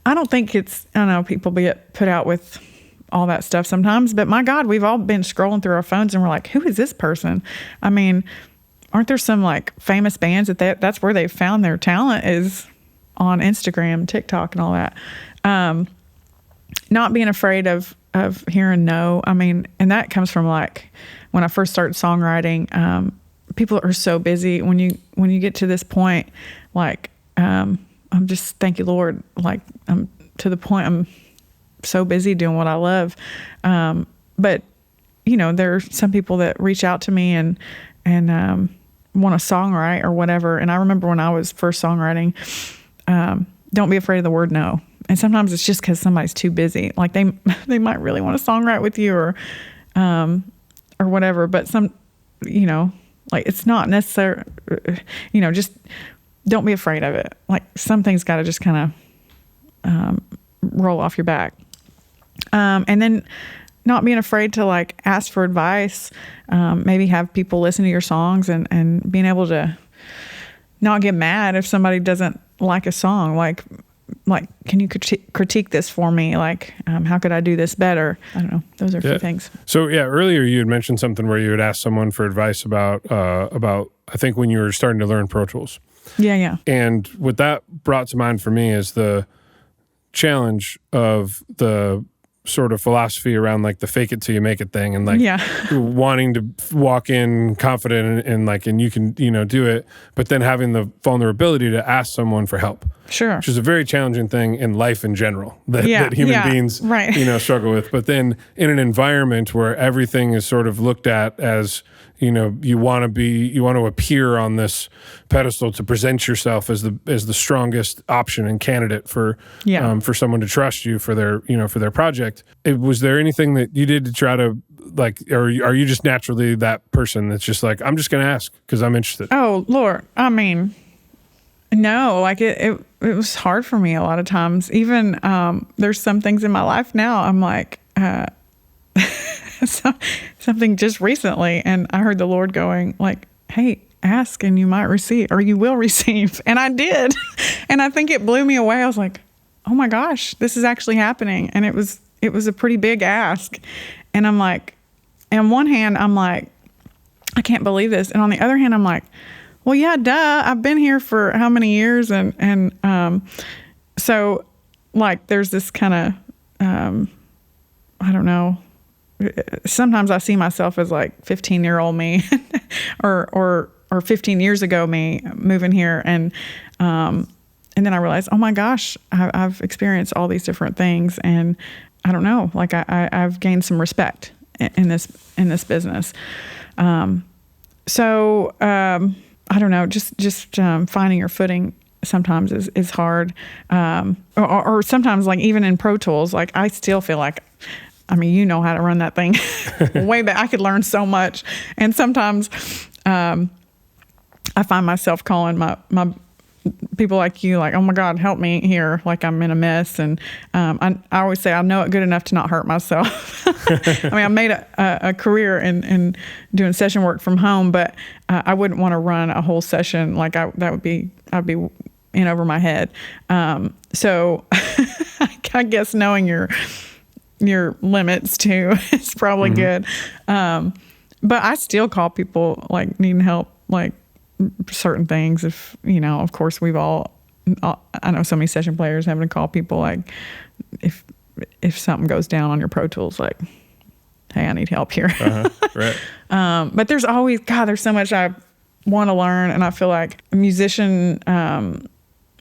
I don't think people get put out with all that stuff sometimes, but my God, we've all been scrolling through our phones and we're like, who is this person? Aren't there some like famous bands that's where they've found their talent, is on Instagram, TikTok, and all that. Not being afraid of hearing no. And that comes from, like, when I first started songwriting, people are so busy. When you get to this point, like, I'm just, thank you, Lord. Like, I'm to the point I'm so busy doing what I love. But there are some people that reach out to me and want to songwrite or whatever. And I remember when I was first songwriting, don't be afraid of the word no. And sometimes it's just because somebody's too busy. Like, they might really want to songwrite with you or whatever. But like, it's not necessary, just don't be afraid of it. Like, some things got to just kind of roll off your back. And then not being afraid to, like, ask for advice, maybe have people listen to your songs and being able to not get mad if somebody doesn't like a song. Like, can you critique this for me? Like, how could I do this better? I don't know. Those are a few things. So earlier you had mentioned something where you would ask someone for advice about, I think when you were starting to learn Pro Tools. Yeah. And what that brought to mind for me is the challenge of the sort of philosophy around, like, the fake it till you make it thing, and, like, wanting to walk in confident and you can, do it, but then having the vulnerability to ask someone for help. Sure. Which is a very challenging thing in life in general that human beings, right. struggle with. But then in an environment where everything is sort of looked at as, you want to appear on this pedestal to present yourself as the strongest option and candidate for someone to trust you for their project. Was there anything that you did to try to or are you just naturally that person that's just like, I'm just going to ask because I'm interested? Oh, Lord. I mean, no, like it was hard for me a lot of times. Even there's some things in my life now I'm like, something just recently, and I heard the Lord going like, hey, ask and you might receive, or you will receive. And I did. And I think it blew me away. I was like, oh my gosh, this is actually happening. And it was a pretty big ask. And I'm like, on one hand, I'm like, I can't believe this. And on the other hand, I'm like, well, yeah, duh. I've been here for how many years? And so like, there's this kind of, I don't know. Sometimes I see myself as like 15-year-old me or 15 years ago me moving here. And then I realized, oh my gosh, I've experienced all these different things. And I don't know, like I've gained some respect in this business. So I don't know, just finding your footing sometimes is hard. Or sometimes like even in Pro Tools, like I still feel like, I mean, you know how to run that thing way back. I could learn so much. And sometimes I find myself calling my people like you, like, oh my God, help me here. Like I'm in a mess. And I always say I know it good enough to not hurt myself. I mean, I made a career in doing session work from home, but I wouldn't want to run a whole session. Like I'd be in over my head. So I guess knowing your limits too is probably good. But I still call people like needing help, like certain things. If, of course I know so many session players having to call people like if something goes down on your Pro Tools, like, hey, I need help here. Right. But there's always, God, there's so much I want to learn. And I feel like a musician, on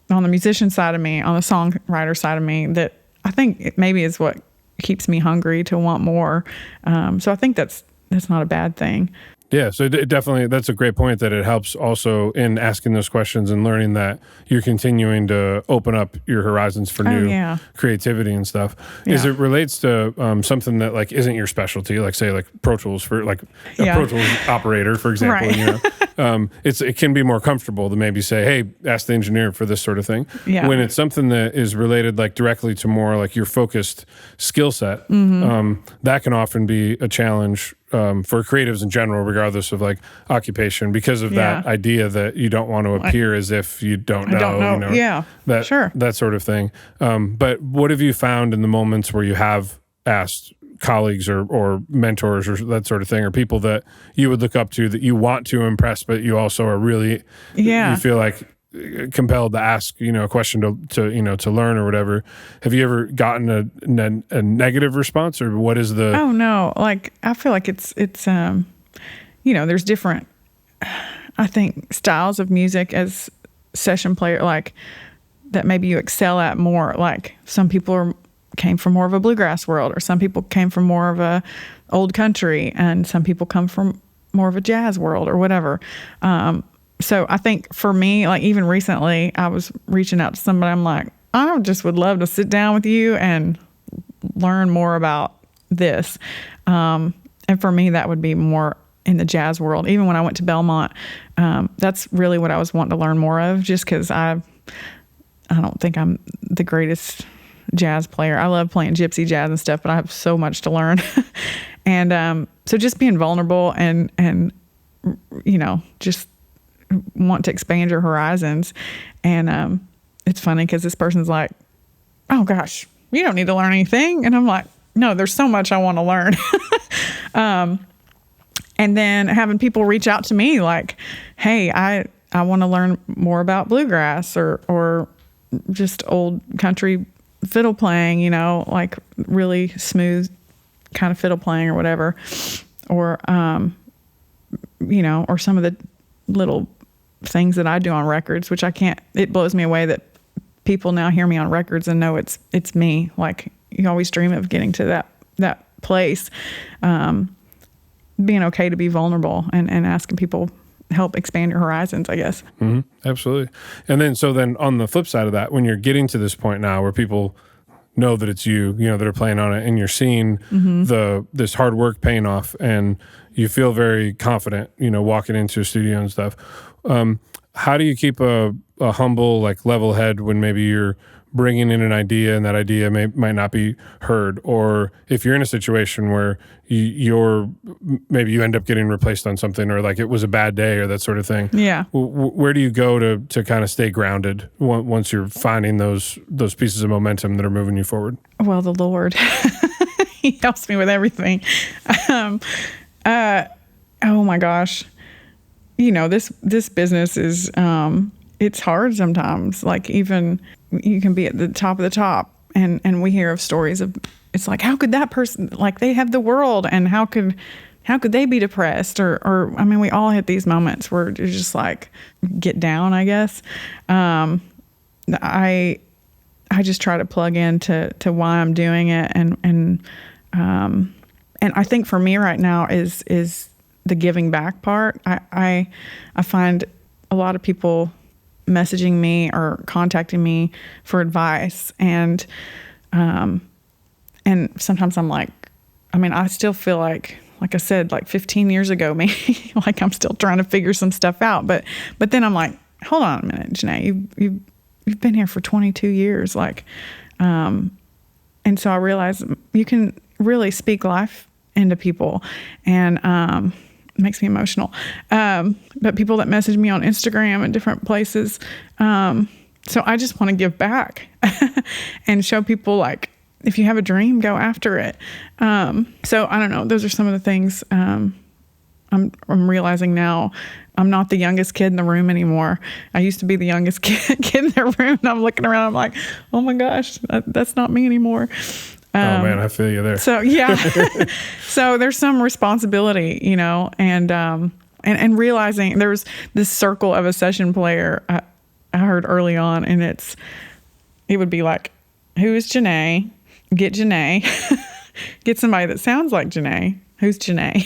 the musician side of me, on the songwriter side of me, that I think it maybe is what keeps me hungry to want more. So I think that's not a bad thing. Yeah, so it definitely, that's a great point, that it helps also in asking those questions and learning that you're continuing to open up your horizons for new creativity and stuff. Yeah. As it relates to something that like isn't your specialty, like say like Pro Tools, for like a Pro Tools operator, for example, right. It can be more comfortable to maybe say, hey, ask the engineer for this sort of thing. Yeah. When it's something that is related like directly to more like your focused skill set, that can often be a challenge for creatives in general, regardless of like occupation, because of that idea that you don't want to appear as if you don't know. That sort of thing. But what have you found in the moments where you have asked colleagues or mentors or that sort of thing, or people that you would look up to that you want to impress, but you also are really, you feel like compelled to ask, a question to learn or whatever. Have you ever gotten a negative response, or what is the? Oh no, like I feel like it's there's different, I think, styles of music as session player, like that maybe you excel at more. Like some people came from more of a bluegrass world, or some people came from more of a old country, and some people come from more of a jazz world or whatever. So I think for me, like even recently, I was reaching out to somebody. I'm like, I just would love to sit down with you and learn more about this. And for me, that would be more in the jazz world. Even when I went to Belmont, that's really what I was wanting to learn more of, just because I don't think I'm the greatest jazz player. I love playing gypsy jazz and stuff, but I have so much to learn. And so just being vulnerable and just want to expand your horizons. And it's funny because this person's like, oh gosh, you don't need to learn anything. And I'm like, no, there's so much I want to learn. And then having people reach out to me like, hey, I want to learn more about bluegrass or just old country fiddle playing, like really smooth kind of fiddle playing or whatever. Or, or some of the little things that I do on records, which it blows me away that people now hear me on records and know it's me. Like, you always dream of getting to that place. Being okay to be vulnerable and asking people help expand your horizons, I guess. Mm-hmm. Absolutely. And then on the flip side of that, when you're getting to this point now where people know that it's you know, that are playing on it, and you're seeing this hard work paying off, and you feel very confident, you know, walking into a studio and stuff. How do you keep a humble, like, level head when maybe you're bringing in an idea and that idea might not be heard, or if you're in a situation where maybe you end up getting replaced on something, or like it was a bad day or that sort of thing? Yeah. Where do you go to kind of stay grounded once you're finding those pieces of momentum that are moving you forward? Well, the Lord, He helps me with everything. Oh my gosh. You know, this business is, it's hard sometimes. Like, even you can be at the top of the top, and we hear of stories of, it's like, how could that person, like, they have the world, and how could they be depressed? Or I mean, we all hit these moments where you're just like, get down, I guess. I just try to plug into why I'm doing it, and I think for me right now is the giving back part. I find a lot of people messaging me or contacting me for advice, and sometimes I'm like, I mean, I still feel like I said, like 15 years ago, maybe, like I'm still trying to figure some stuff out. But then I'm like, hold on a minute, Jenee, you've been here for 22 years, like, and so I realized you can really speak life into people, and it makes me emotional. But people that message me on Instagram and different places. So I just want to give back and show people, like, if you have a dream, go after it. So I don't know. Those are some of the things I'm realizing now. I'm not the youngest kid in the room anymore. I used to be the youngest kid in the room, and I'm looking around. I'm like, oh my gosh, that's not me anymore. Oh man, I feel you there. So yeah, so there's some responsibility, you know, and realizing there's this circle of a session player I heard early on, and it would be like, who is Jenee? Get Jenee. Get somebody that sounds like Jenee. Who's Jenee?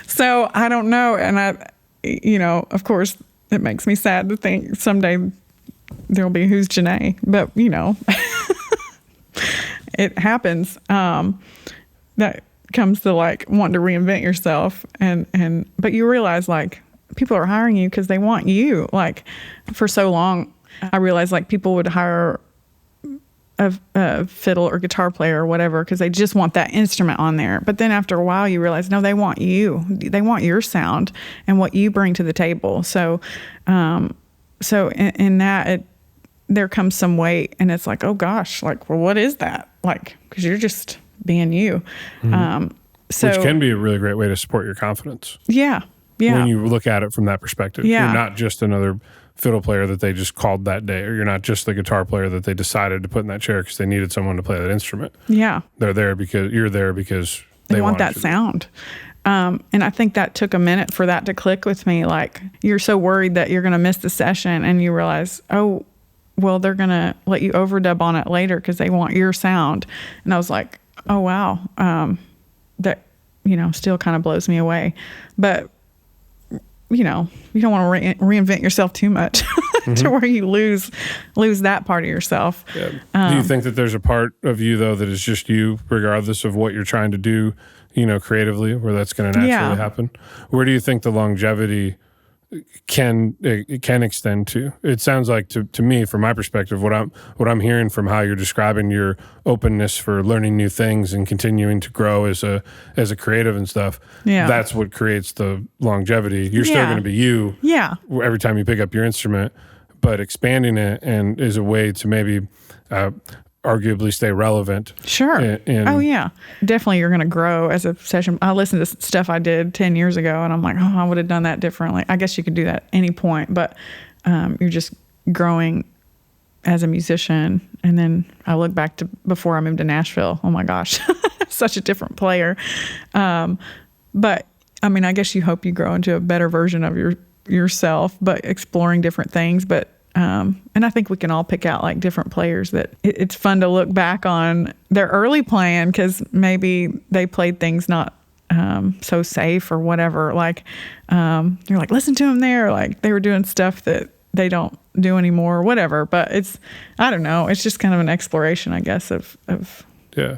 So I don't know, and you know, of course, it makes me sad to think someday there'll be who's Jenee, but you know, it happens. That comes to, like, wanting to reinvent yourself, but you realize, like, people are hiring you because they want you. Like, for so long, I realized, like, people would hire a fiddle or guitar player or whatever because they just want that instrument on there. But then after a while, you realize, no, they want you. They want your sound and what you bring to the table. So in that, there comes some weight, and it's like, oh gosh, like, well, what is that? Like, because you're just being you. Mm-hmm. Which can be a really great way to support your confidence. Yeah. Yeah. When you look at it from that perspective. Yeah. You're not just another fiddle player that they just called that day, or you're not just the guitar player that they decided to put in that chair because they needed someone to play that instrument. Yeah. They're there because you're there because they want that sound. And I think that took a minute for that to click with me. Like, you're so worried that you're going to miss the session, and you realize, oh, well, they're going to let you overdub on it later because they want your sound. And I was like, oh, wow. That, you know, still kind of blows me away. But, you know, you don't want to reinvent yourself too much to where you lose that part of yourself. Yeah. Do you think that there's a part of you, though, that is just you, regardless of what you're trying to do, you know, creatively, where that's going to naturally happen? Where do you think the longevity can extend to? It sounds like to me, from my perspective, what I'm hearing from how you're describing your openness for learning new things and continuing to grow as a creative and stuff. Yeah, that's what creates the longevity. You're still going to be you. Yeah. Every time you pick up your instrument, but expanding it and is a way to maybe arguably stay relevant. Sure. Oh yeah, definitely. You're going to grow as a session. I listened to stuff I did 10 years ago, and I'm like, oh, I would have done that differently. I guess you could do that at any point, but you're just growing as a musician. And then I look back to before I moved to Nashville. Oh my gosh, such a different player. But I mean, I guess you hope you grow into a better version of yourself, but exploring different things. But and I think we can all pick out like different players that it's fun to look back on their early playing, because maybe they played things not so safe or whatever. Like you're like, listen to them there. Like they were doing stuff that they don't do anymore or whatever. But I don't know. It's just kind of an exploration, I guess, of yeah.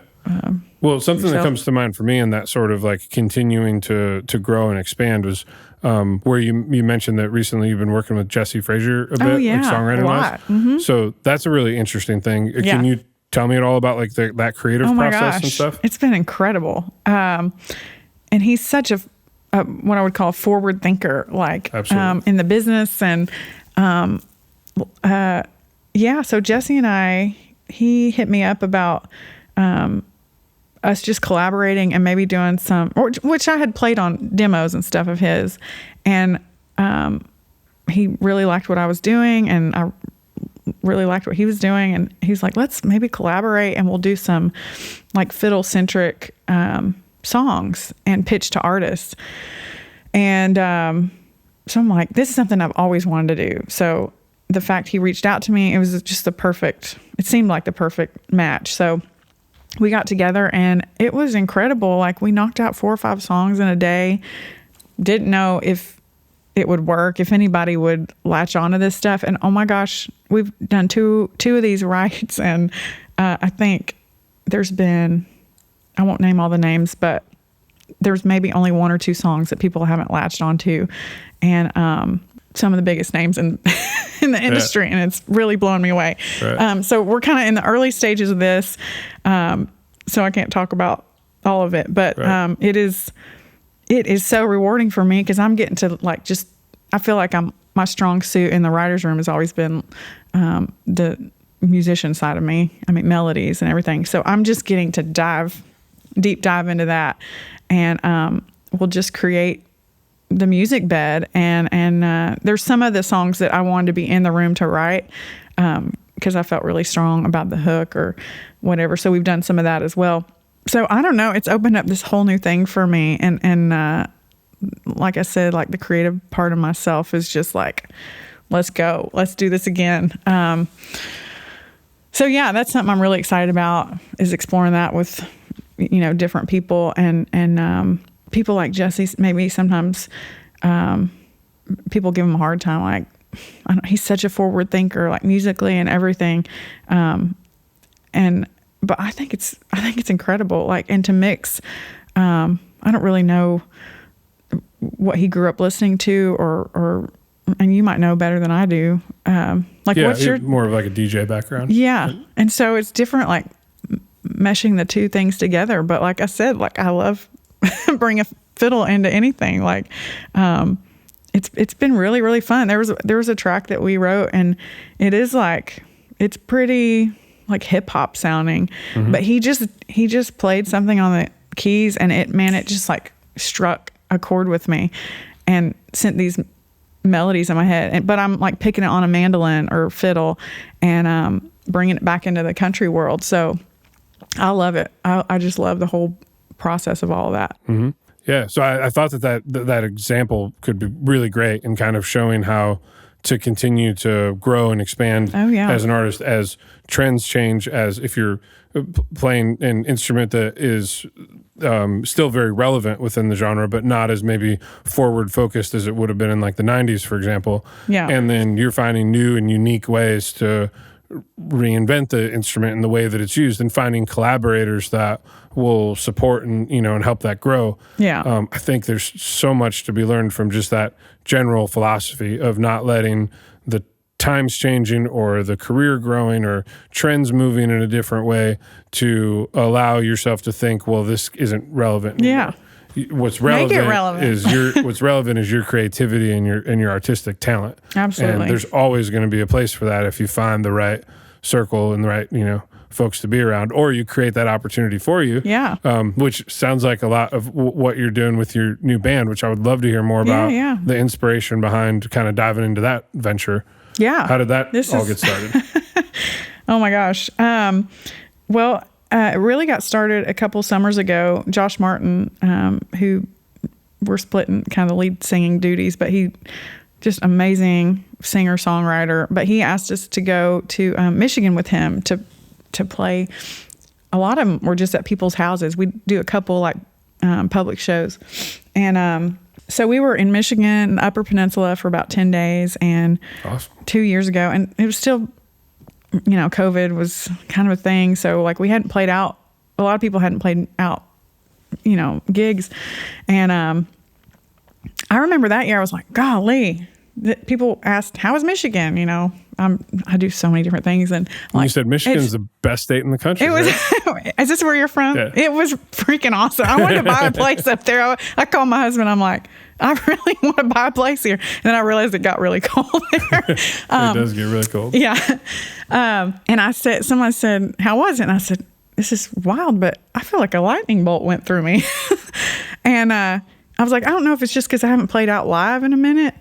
Well, something that comes to mind for me in that sort of like continuing to grow and expand was where you mentioned that recently you've been working with Jessie Frazier a bit, like songwriting-wise. Mm-hmm. So that's a really interesting thing. Yeah. Can you tell me at all about like that creative process and stuff? It's been incredible. And he's such a what I would call a forward thinker, like in the business. And so Jessie and he hit me up about us just collaborating and maybe doing which I had played on demos and stuff of his. And he really liked what I was doing, and I really liked what he was doing. And he's like, let's maybe collaborate and we'll do some like fiddle centric songs and pitch to artists. And so I'm like, this is something I've always wanted to do. So the fact he reached out to me, it was just it seemed like the perfect match. So we got together and it was incredible. Like we knocked out 4 or 5 songs in a day. Didn't know if it would work, if anybody would latch onto this stuff. And oh my gosh, we've done two of these rights. And I think there's been, I won't name all the names, but there's maybe only 1 or 2 songs that people haven't latched onto. And some of the biggest names in the industry, and it's really blown me away. Right. So we're kind of in the early stages of this, so I can't talk about all of it, but it is so rewarding for me, because I'm getting to like I feel like my strong suit in the writer's room has always been the musician side of me. I mean, melodies and everything. So I'm just getting to deep dive into that, and we'll just create the music bed. And there's some of the songs that I wanted to be in the room to write, because I felt really strong about the hook or whatever. So we've done some of that as well. So I don't know, it's opened up this whole new thing for me. And like I said, like the creative part of myself is just like, let's go, let's do this again. So yeah, that's something I'm really excited about, is exploring that with, different people and people like Jessie. Maybe sometimes people give him a hard time. Like, he's such a forward thinker, like musically and everything. But I think it's incredible. Like, and to mix, I don't really know what he grew up listening to, or and you might know better than I do. What's your more of like a DJ background? Yeah, and so it's different, like meshing the two things together. But like I said, like I love bring a fiddle into anything. Like, it's been really, really fun. There was a track that we wrote, and it is like, it's pretty like hip hop sounding, but he just played something on the keys, and it just like struck a chord with me and sent these melodies in my head. But I'm like picking it on a mandolin or fiddle and bringing it back into the country world. So I love it. I just love the whole process of all of that. Mm-hmm. Yeah. So I thought that example could be really great in kind of showing how to continue to grow and expand as an artist, as trends change, as if you're playing an instrument that is still very relevant within the genre, but not as maybe forward focused as it would have been in like the 90s, for example. Yeah. And then you're finding new and unique ways to reinvent the instrument in the way that it's used, and finding collaborators that will support and help that grow. Yeah. I think there's so much to be learned from just that general philosophy of not letting the times changing or the career growing or trends moving in a different way to allow yourself to think, well, this isn't relevant anymore. Yeah. What's relevant is your creativity and your artistic talent. Absolutely. And there's always going to be a place for that if you find the right circle and the right, folks to be around, or you create that opportunity for you. Yeah. Which sounds like a lot of what you're doing with your new band, which I would love to hear more about. Yeah. The inspiration behind kind of diving into that venture. Yeah. How did that all get started? Oh my gosh. It really got started a couple summers ago. Josh Martin, who we're splitting kind of the lead singing duties, but he just amazing singer songwriter. But he asked us to go to Michigan with him to play. A lot of them were just at people's houses. We do a couple like public shows, and so we were in Michigan, the Upper Peninsula, for about 10 days, and awesome. 2 years ago, and it was still, COVID was kind of a thing. So like we hadn't played out. A lot of people hadn't played out, gigs, and I remember that year I was like, golly. People asked, how is Michigan? I do so many different things. And you said Michigan's the best state in the country. It was, right? Is this where you're from? Yeah. It was freaking awesome. I wanted to buy a place up there. I called my husband. I'm like, I really want to buy a place here. And then I realized it got really cold there. It does get really cold. Yeah. And someone said, how was it? And I said, this is wild, but I feel like a lightning bolt went through me. And I was like, I don't know if it's just because I haven't played out live in a minute.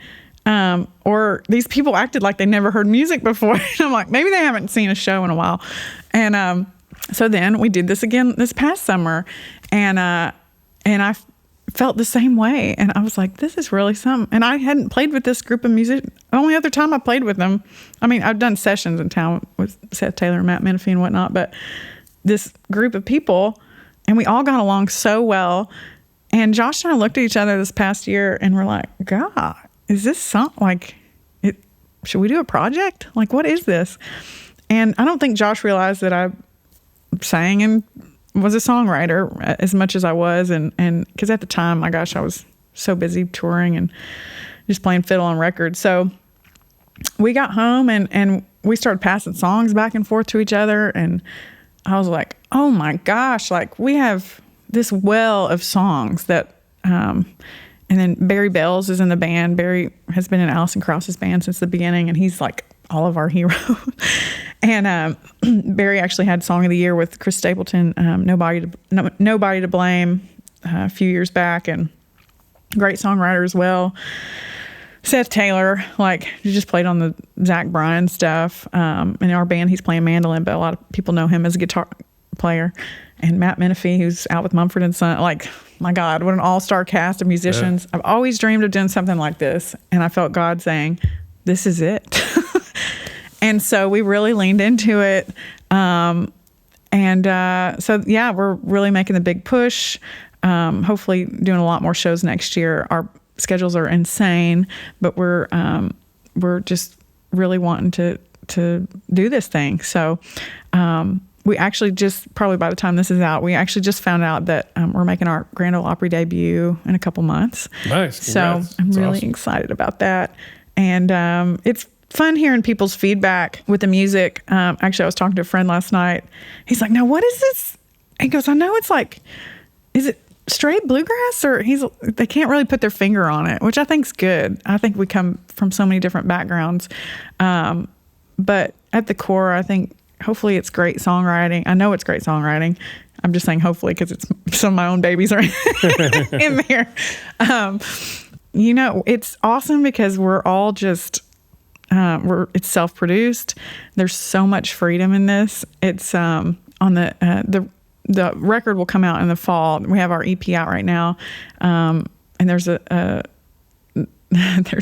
Or these people acted like they never heard music before. And I'm like, maybe they haven't seen a show in a while. And so then we did this again this past summer, and I felt the same way. And I was like, this is really something. And I hadn't played with this group of musicians. The only other time I played with them, I mean, I've done sessions in town with Seth Taylor and Matt Menifee and whatnot, but this group of people, and we all got along so well. And Josh and I looked at each other this past year and we're like, God, is this something like it? Should we do a project? Like, what is this? And I don't think Josh realized that I sang and was a songwriter as much as I was. And because at the time, my gosh, I was so busy touring and just playing fiddle on records. So we got home and we started passing songs back and forth to each other. And I was like, oh my gosh, like we have this well of songs that, and then Barry Bells is in the band. Barry has been in Alison Krauss's band since the beginning, and he's like all of our heroes. And Barry actually had Song of the Year with Chris Stapleton, Nobody to Blame, a few years back, and great songwriter as well. Seth Taylor, like, he just played on the Zach Bryan stuff. In our band, he's playing mandolin, but a lot of people know him as a guitar player. And Matt Menifee, who's out with Mumford & Son. Like, my God, what an all-star cast of musicians. Yeah. I've always dreamed of doing something like this. And I felt God saying, this is it. And so we really leaned into it. So, yeah, we're really making the big push. Hopefully doing a lot more shows next year. Our schedules are insane, but we're just really wanting to do this thing. So, we actually just, probably by the time this is out, we actually just found out that we're making our Grand Ole Opry debut in a couple months. Nice. Congrats. So I'm really excited about that. And it's fun hearing people's feedback with the music. Actually, I was talking to a friend last night. He's like, now what is this? He goes, I know it's like, is it straight bluegrass? Or they can't really put their finger on it, which I think's good. I think we come from so many different backgrounds. But at the core, I think, hopefully it's great songwriting. I know it's great songwriting. I'm just saying hopefully because it's some of my own babies are in there. It's awesome because we're all just, it's self-produced. There's so much freedom in this. It's on the record will come out in the fall. We have our EP out right now. And there's there's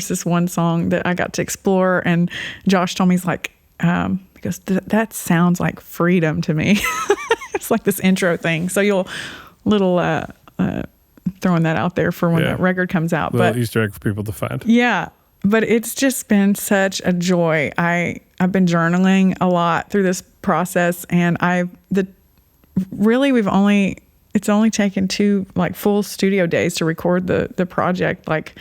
this one song that I got to explore, and Josh told me, he's like, he goes, that sounds like freedom to me. It's like this intro thing. So throwing that out there for when that record comes out. Little Easter egg for people to find. Yeah. But it's just been such a joy. I've been journaling a lot through this process, and it's only taken 2 like full studio days to record the project. Like,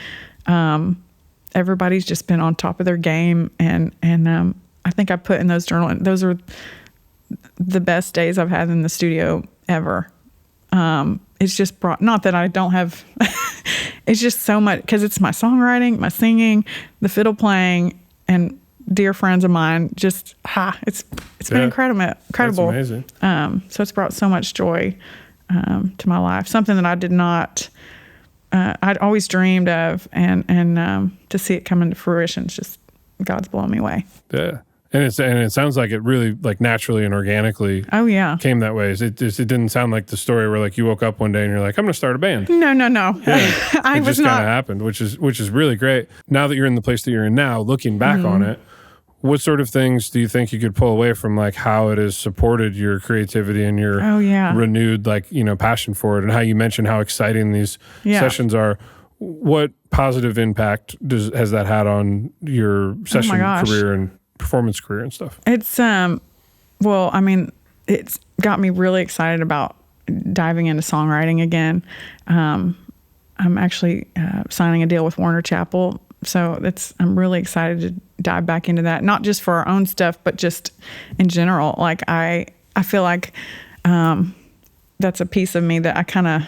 everybody's just been on top of their game, and I think I put in those journaling. Those are the best days I've had in the studio ever. It's just not that I don't have, it's just so much, because it's my songwriting, my singing, the fiddle playing, and dear friends of mine. Just, it's been incredible. That's amazing. So it's brought so much joy to my life. Something that I did not, I'd always dreamed of, and to see it come into fruition, it's just, God's blowing me away. Yeah. And it sounds like it really like naturally and organically came that way. It didn't sound like the story where like you woke up one day and you're like, I'm going to start a band. No. Yeah, it just kind of happened, which is really great. Now that you're in the place that you're in now, looking back on it, what sort of things do you think you could pull away from like how it has supported your creativity and your renewed like, passion for it, and how you mentioned how exciting these sessions are? What positive impact has that had on your session career and performance career and stuff? It's it's got me really excited about diving into songwriting again. I'm actually signing a deal with Warner Chappell, so I'm really excited to dive back into that, not just for our own stuff, but just in general. Like I feel like that's a piece of me that I kind of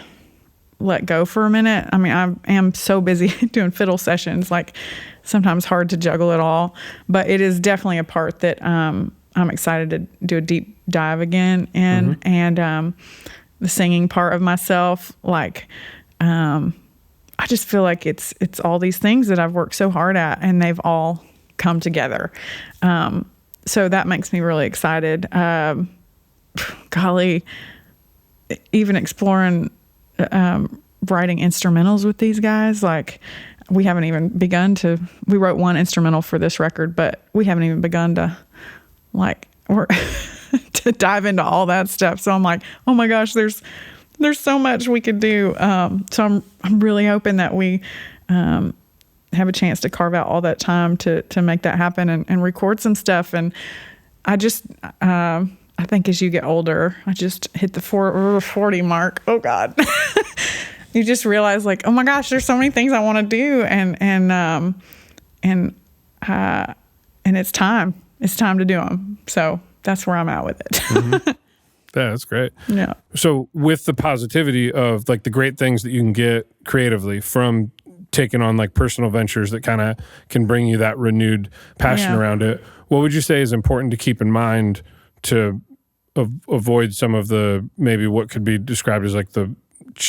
let go for a minute. I mean, I am so busy doing fiddle sessions, like sometimes hard to juggle it all, but it is definitely a part that I'm excited to do a deep dive again in. And the singing part of myself, like I just feel like it's all these things that I've worked so hard at, and they've all come together. So that makes me really excited. Golly, even exploring writing instrumentals with these guys, like we haven't even begun to. We wrote one instrumental for this record, but we haven't even begun to to dive into all that stuff. So I'm like, oh my gosh, there's so much we could do. So I'm really hoping that we have a chance to carve out all that time to make that happen and record some stuff. And I just I think as you get older, I just hit the 40 mark. Oh God. You just realize like, oh my gosh, there's so many things I want to do. And it's time. It's time to do them. So that's where I'm at with it. Yeah, that's great. Yeah. So with the positivity of like the great things that you can get creatively from taking on like personal ventures that kind of can bring you that renewed passion around it, what would you say is important to keep in mind to avoid some of the maybe what could be described as like the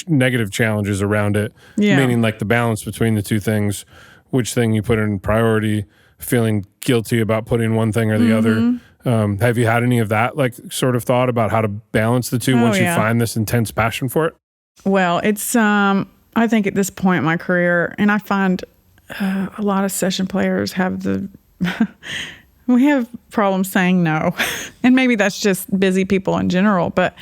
negative challenges around it? Meaning like the balance between the two things, which thing you put in priority, feeling guilty about putting one thing or the other. Have you had any of that like sort of thought about how to balance the two once you find this intense passion for it? Well, it's I think at this point in my career, and I find a lot of session players have we have problems saying no. And maybe that's just busy people in general, but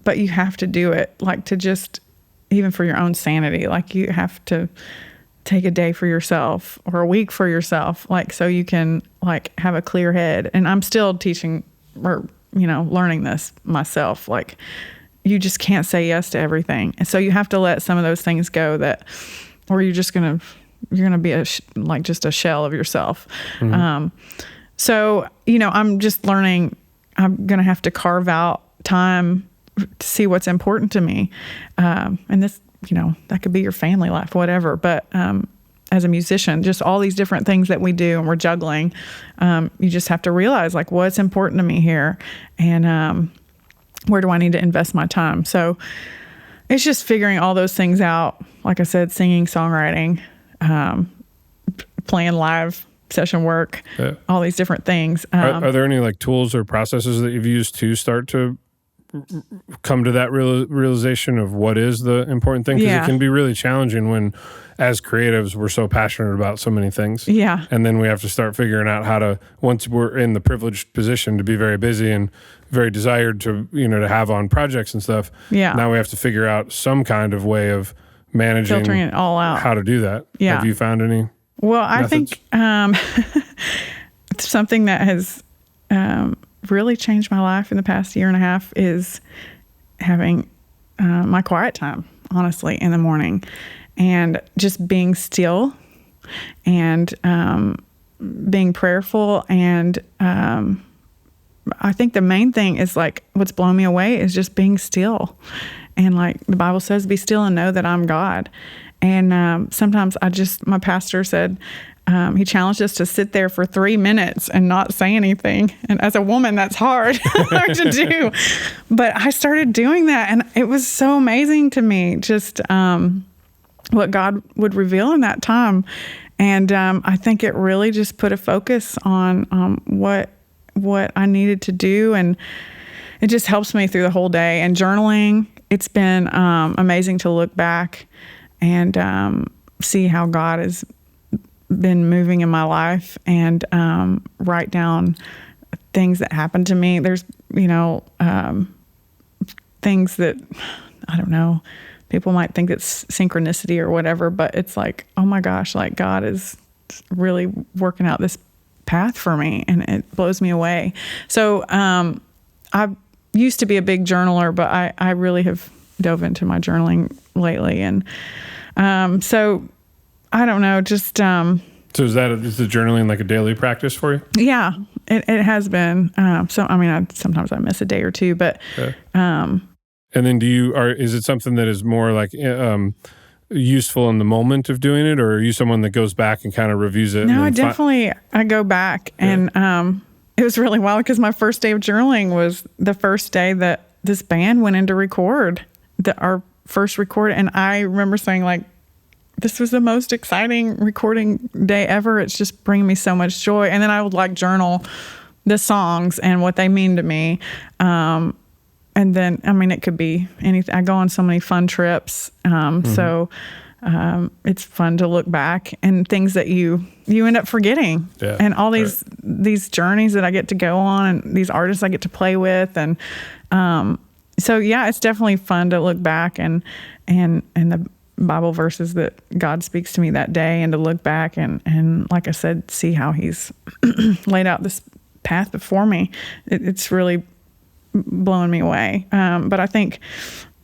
but you have to do it, like to just, even for your own sanity, like you have to take a day for yourself or a week for yourself, like so you can like have a clear head. And I'm still teaching or learning this myself. Like you just can't say yes to everything, and so you have to let some of those things go or you're gonna be just a shell of yourself. So I'm just learning. I'm gonna have to carve out time to see what's important to me, and this. That could be your family life, whatever. But as a musician, just all these different things that we do and we're juggling, you just have to realize like what's important to me here and where do I need to invest my time. So it's just figuring all those things out. Like I said, singing, songwriting, playing live session work, all these different things. Are there any like tools or processes that you've used to start to come to that realization of what is the important thing? Because it can be really challenging when, as creatives, we're so passionate about so many things. Yeah. And then we have to start figuring out how to, once we're in the privileged position to be very busy and very desired to, to have on projects and stuff. Yeah. Now we have to figure out some kind of way of managing, filtering it all out, how to do that. Yeah. Have you found any? Well, I methods? think it's something that has really changed my life in the past year and a half is having my quiet time, honestly, in the morning, and just being still and being prayerful. And I think the main thing is like what's blown me away is just being still. And like the Bible says, be still and know that I'm God. And sometimes my pastor said, he challenged us to sit there for 3 minutes and not say anything. And as a woman, that's hard to do. But I started doing that, and it was so amazing to me, just what God would reveal in that time. And I think it really just put a focus on what I needed to do. And it just helps me through the whole day. And journaling, it's been amazing to look back and see how God has been moving in my life and write down things that happened to me. There's, things that, I don't know, people might think it's synchronicity or whatever, but it's like, oh my gosh, like God is really working out this path for me, and it blows me away. So I used to be a big journaler, but I really have dove into my journaling lately. And so I don't know, just... So is the journaling like a daily practice for you? Yeah, it has been. Sometimes I miss a day or two, but... Okay. And then is it something that is more like useful in the moment of doing it, or are you someone that goes back and kind of reviews it? No, I go back. Yeah. And it was really wild because my first day of journaling was the first day that this band went in to record, our first record. And I remember saying, like, this was the most exciting recording day ever. It's just bringing me so much joy. And then I would journal the songs and what they mean to me. And then, it could be anything. I go on so many fun trips. So it's fun to look back and things that you end up forgetting. Yeah, and all these journeys that I get to go on and these artists I get to play with. And so, yeah, it's definitely fun to look back and the Bible verses that God speaks to me that day, and to look back and like I said, see how he's laid out this path before me. It's really blowing me away. But I think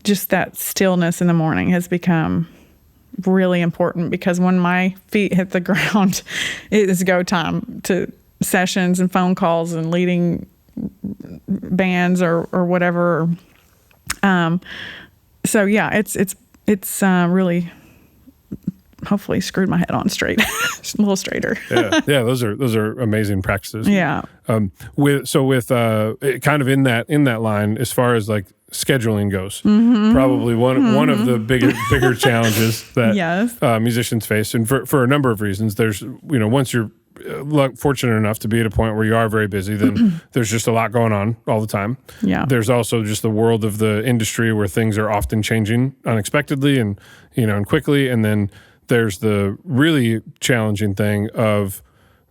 just that stillness in the morning has become really important, because when my feet hit the ground, it is go time to sessions and phone calls and leading bands or whatever. So yeah, it's really hopefully screwed my head on straight, a little straighter. Yeah. Those are amazing practices. Yeah. With kind of in that line, as far as like scheduling goes, probably one of the bigger challenges that yes. Musicians face, and for a number of reasons. There's once you're fortunate enough to be at a point where you are very busy, then there's just a lot going on all the time. Yeah. There's also just the world of the industry where things are often changing unexpectedly and and quickly, and then there's the really challenging thing of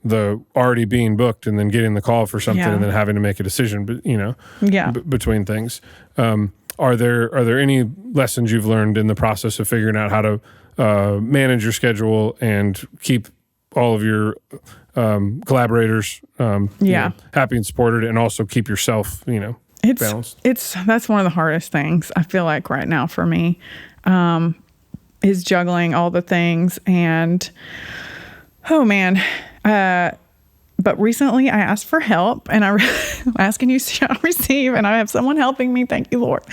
the already being booked and then getting the call for something and then having to make a decision, between things. Are there any lessons you've learned in the process of figuring out how to manage your schedule and keep all of your collaborators happy and supported, and also keep yourself balanced? That's one of the hardest things I feel like right now for me. Is juggling all the things. And, oh man. But recently I asked for help, and I'm asking you shall receive, and I have someone helping me. Thank you, Lord.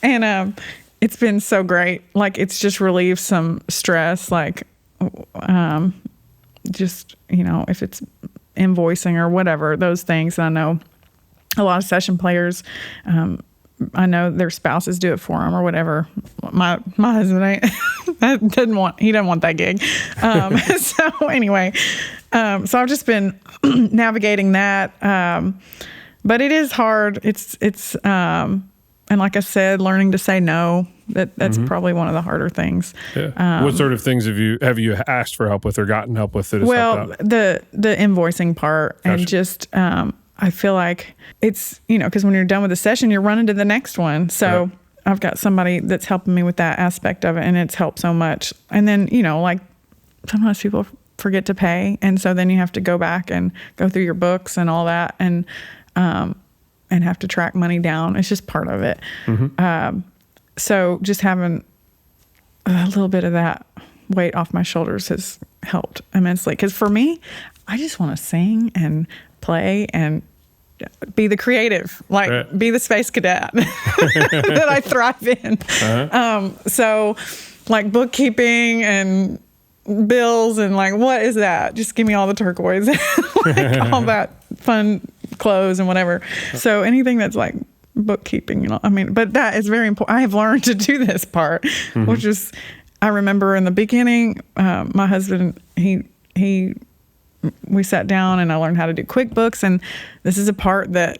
And it's been so great. Like, it's just relieved some stress, like just, if it's invoicing or whatever, those things. And I know a lot of session players, I know their spouses do it for them or whatever. My husband doesn't want that gig. So anyway, so I've just been navigating that. But it is hard. It's and like I said, learning to say no. That's probably one of the harder things. Yeah. What sort of things have you asked for help with or gotten help with that has helped out? The invoicing part. Gotcha. And just I feel like it's, because when you're done with the session, you're running to the next one. So I've got somebody that's helping me with that aspect of it, and it's helped so much. And then, like sometimes people forget to pay. And so then you have to go back and go through your books and all that and have to track money down. It's just part of it. So just having a little bit of that weight off my shoulders has helped immensely. Because for me, I just want to sing and play and be the creative, be the space cadet that I thrive in. So like bookkeeping and bills and like, what is that? Just give me all the turquoise, all that fun clothes and whatever. So anything that's like bookkeeping, but that is very important. I have learned to do this part, which is, I remember in the beginning, my husband, he we sat down and I learned how to do QuickBooks. And this is a part that,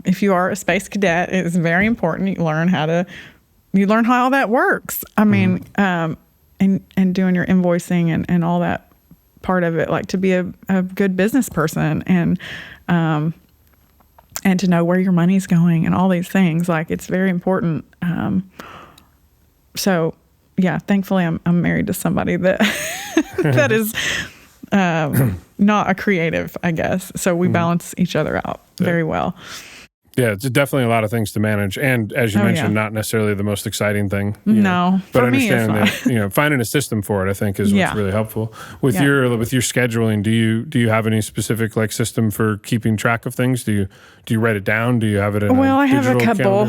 if you are a space cadet, it is very important. You learn how all that works. I mean, and doing your invoicing and all that part of it, like to be a good business person and to know where your money's going and all these things. Like, it's very important. So yeah, thankfully I'm married to somebody that, that is, not a creative, I guess. So we balance each other out very well. Yeah, it's definitely a lot of things to manage, and as you mentioned, not necessarily the most exciting thing. No, but for me, understand that finding a system for it, I think, is what's really helpful. With your scheduling, do you have any specific like system for keeping track of things? Do you write it down? Do you have it in? Well, I have a couple.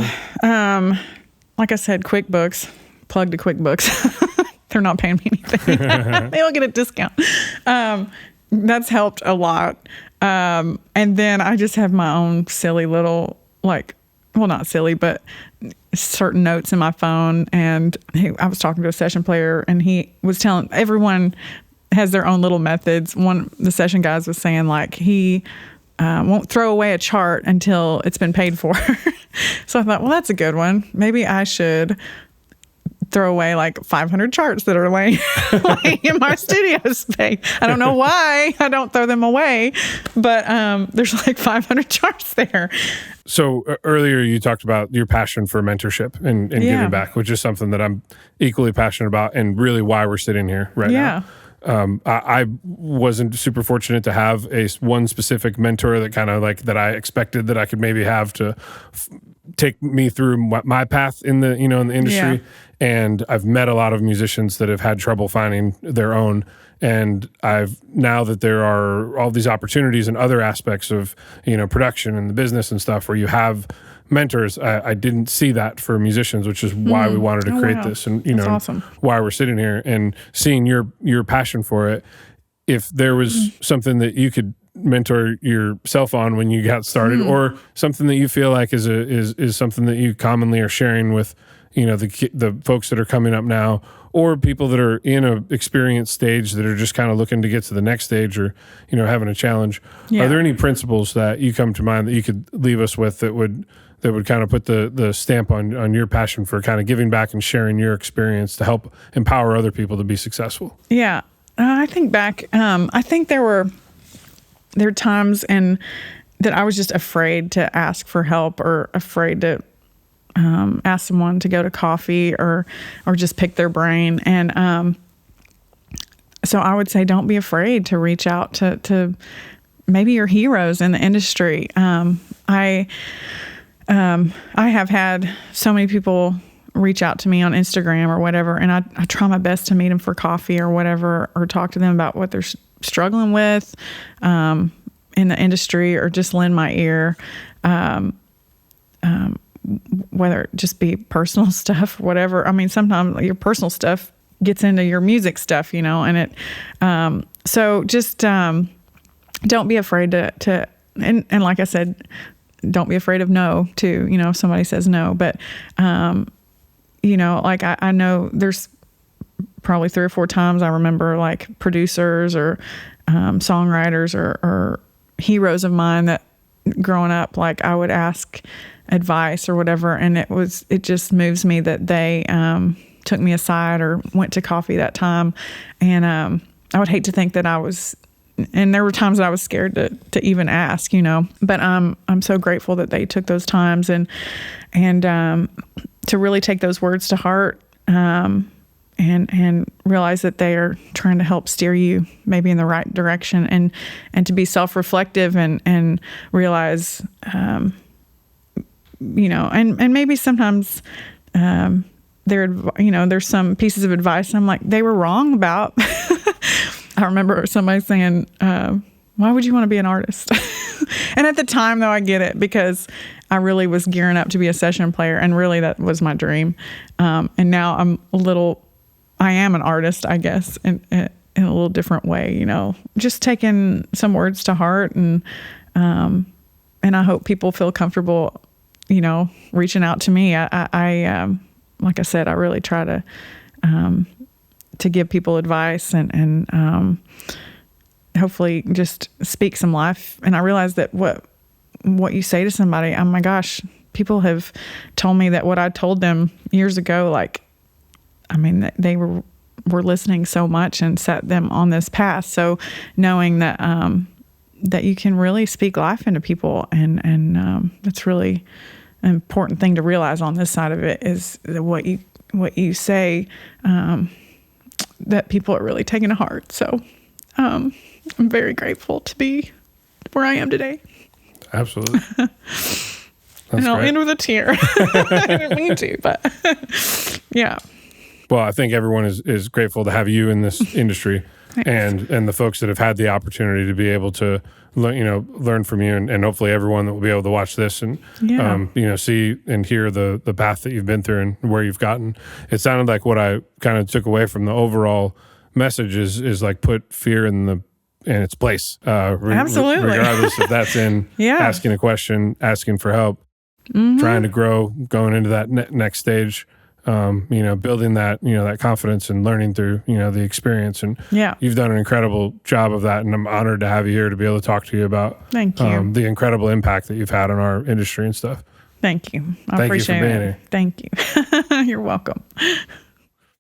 Like I said, QuickBooks. Plug to QuickBooks. They're not paying me anything. They'll get a discount. That's helped a lot. And then I just have my own silly little, not silly, but certain notes in my phone. And I was talking to a session player, and he was telling everyone has their own little methods. The session guys was saying he won't throw away a chart until it's been paid for. So I thought, well, that's a good one. Maybe I should throw away 500 charts that are laying in my studio space. I don't know why I don't throw them away, but there's 500 charts there. So earlier you talked about your passion for mentorship and giving back, which is something that I'm equally passionate about, and really why we're sitting here right now. I wasn't super fortunate to have one specific mentor that kind of that I expected that I could maybe have to take me through my path in the in the industry. Yeah. And I've met a lot of musicians that have had trouble finding their own. And now that there are all these opportunities and other aspects of production and the business and stuff where you have mentors, I didn't see that for musicians, which is why we wanted to create this, and That's awesome. Why we're sitting here and seeing your passion for it. If there was something that you could mentor yourself on when you got started, or something that you feel like is something that you commonly are sharing with the folks that are coming up now, or people that are in a experienced stage that are just kind of looking to get to the next stage, or having a challenge. Are there any principles that you come to mind that you could leave us with that would kind of put the stamp on your passion for kind of giving back and sharing your experience to help empower other people to be successful? Yeah, I think back. I think there were times that I was just afraid to ask for help, or afraid to ask someone to go to coffee or just pick their brain. And so I would say, don't be afraid to reach out to maybe your heroes in the industry. I have had so many people reach out to me on Instagram or whatever, and I try my best to meet them for coffee or whatever, or talk to them about what they're struggling with in the industry, or just lend my ear. Whether it just be personal stuff, whatever. I mean, sometimes your personal stuff gets into your music stuff, and it, so just, don't be afraid to, and like I said, don't be afraid of no too, if somebody says no, but, I know there's probably 3 or 4 times I remember producers or, songwriters or heroes of mine that growing up, I would ask advice or whatever, and it just moves me that they took me aside or went to coffee that time. And I would hate to think that I was, and there were times that I was scared to even ask, but I'm so grateful that they took those times and to really take those words to heart, and realize that they are trying to help steer you maybe in the right direction, and to be self-reflective and realize, and maybe sometimes there's some pieces of advice I'm like, they were wrong about. I remember somebody saying, why would you want to be an artist? And at the time, though, I get it, because I really was gearing up to be a session player, and really that was my dream. And now I am an artist, I guess, in a little different way, just taking some words to heart, and I hope people feel comfortable, reaching out to me. I like I said, I really try to give people advice and hopefully just speak some life. And I realized that what you say to somebody, oh my gosh, people have told me that what I told them years ago, like, I mean, that they were listening so much and set them on this path. So knowing that that you can really speak life into people, and that's really an important thing to realize on this side of it, is that what you say, that people are really taking to heart. So I'm very grateful to be where I am today. Absolutely. And I'll end with a tear. I didn't mean to, but yeah. Well, I think everyone is grateful to have you in this industry, and the folks that have had the opportunity to be able to learn from you, and hopefully everyone that will be able to watch this and see and hear the path that you've been through and where you've gotten. It sounded like what I kind of took away from the overall message is like put fear in its place. Absolutely. Regardless if that's in asking a question, asking for help, trying to grow, going into that next stage. Building that confidence and learning through, the experience. And you've done an incredible job of that. And I'm honored to have you here to be able to talk to you about Thank you. The incredible impact that you've had on our industry and stuff. Thank you. I appreciate it. Thank you. You're welcome.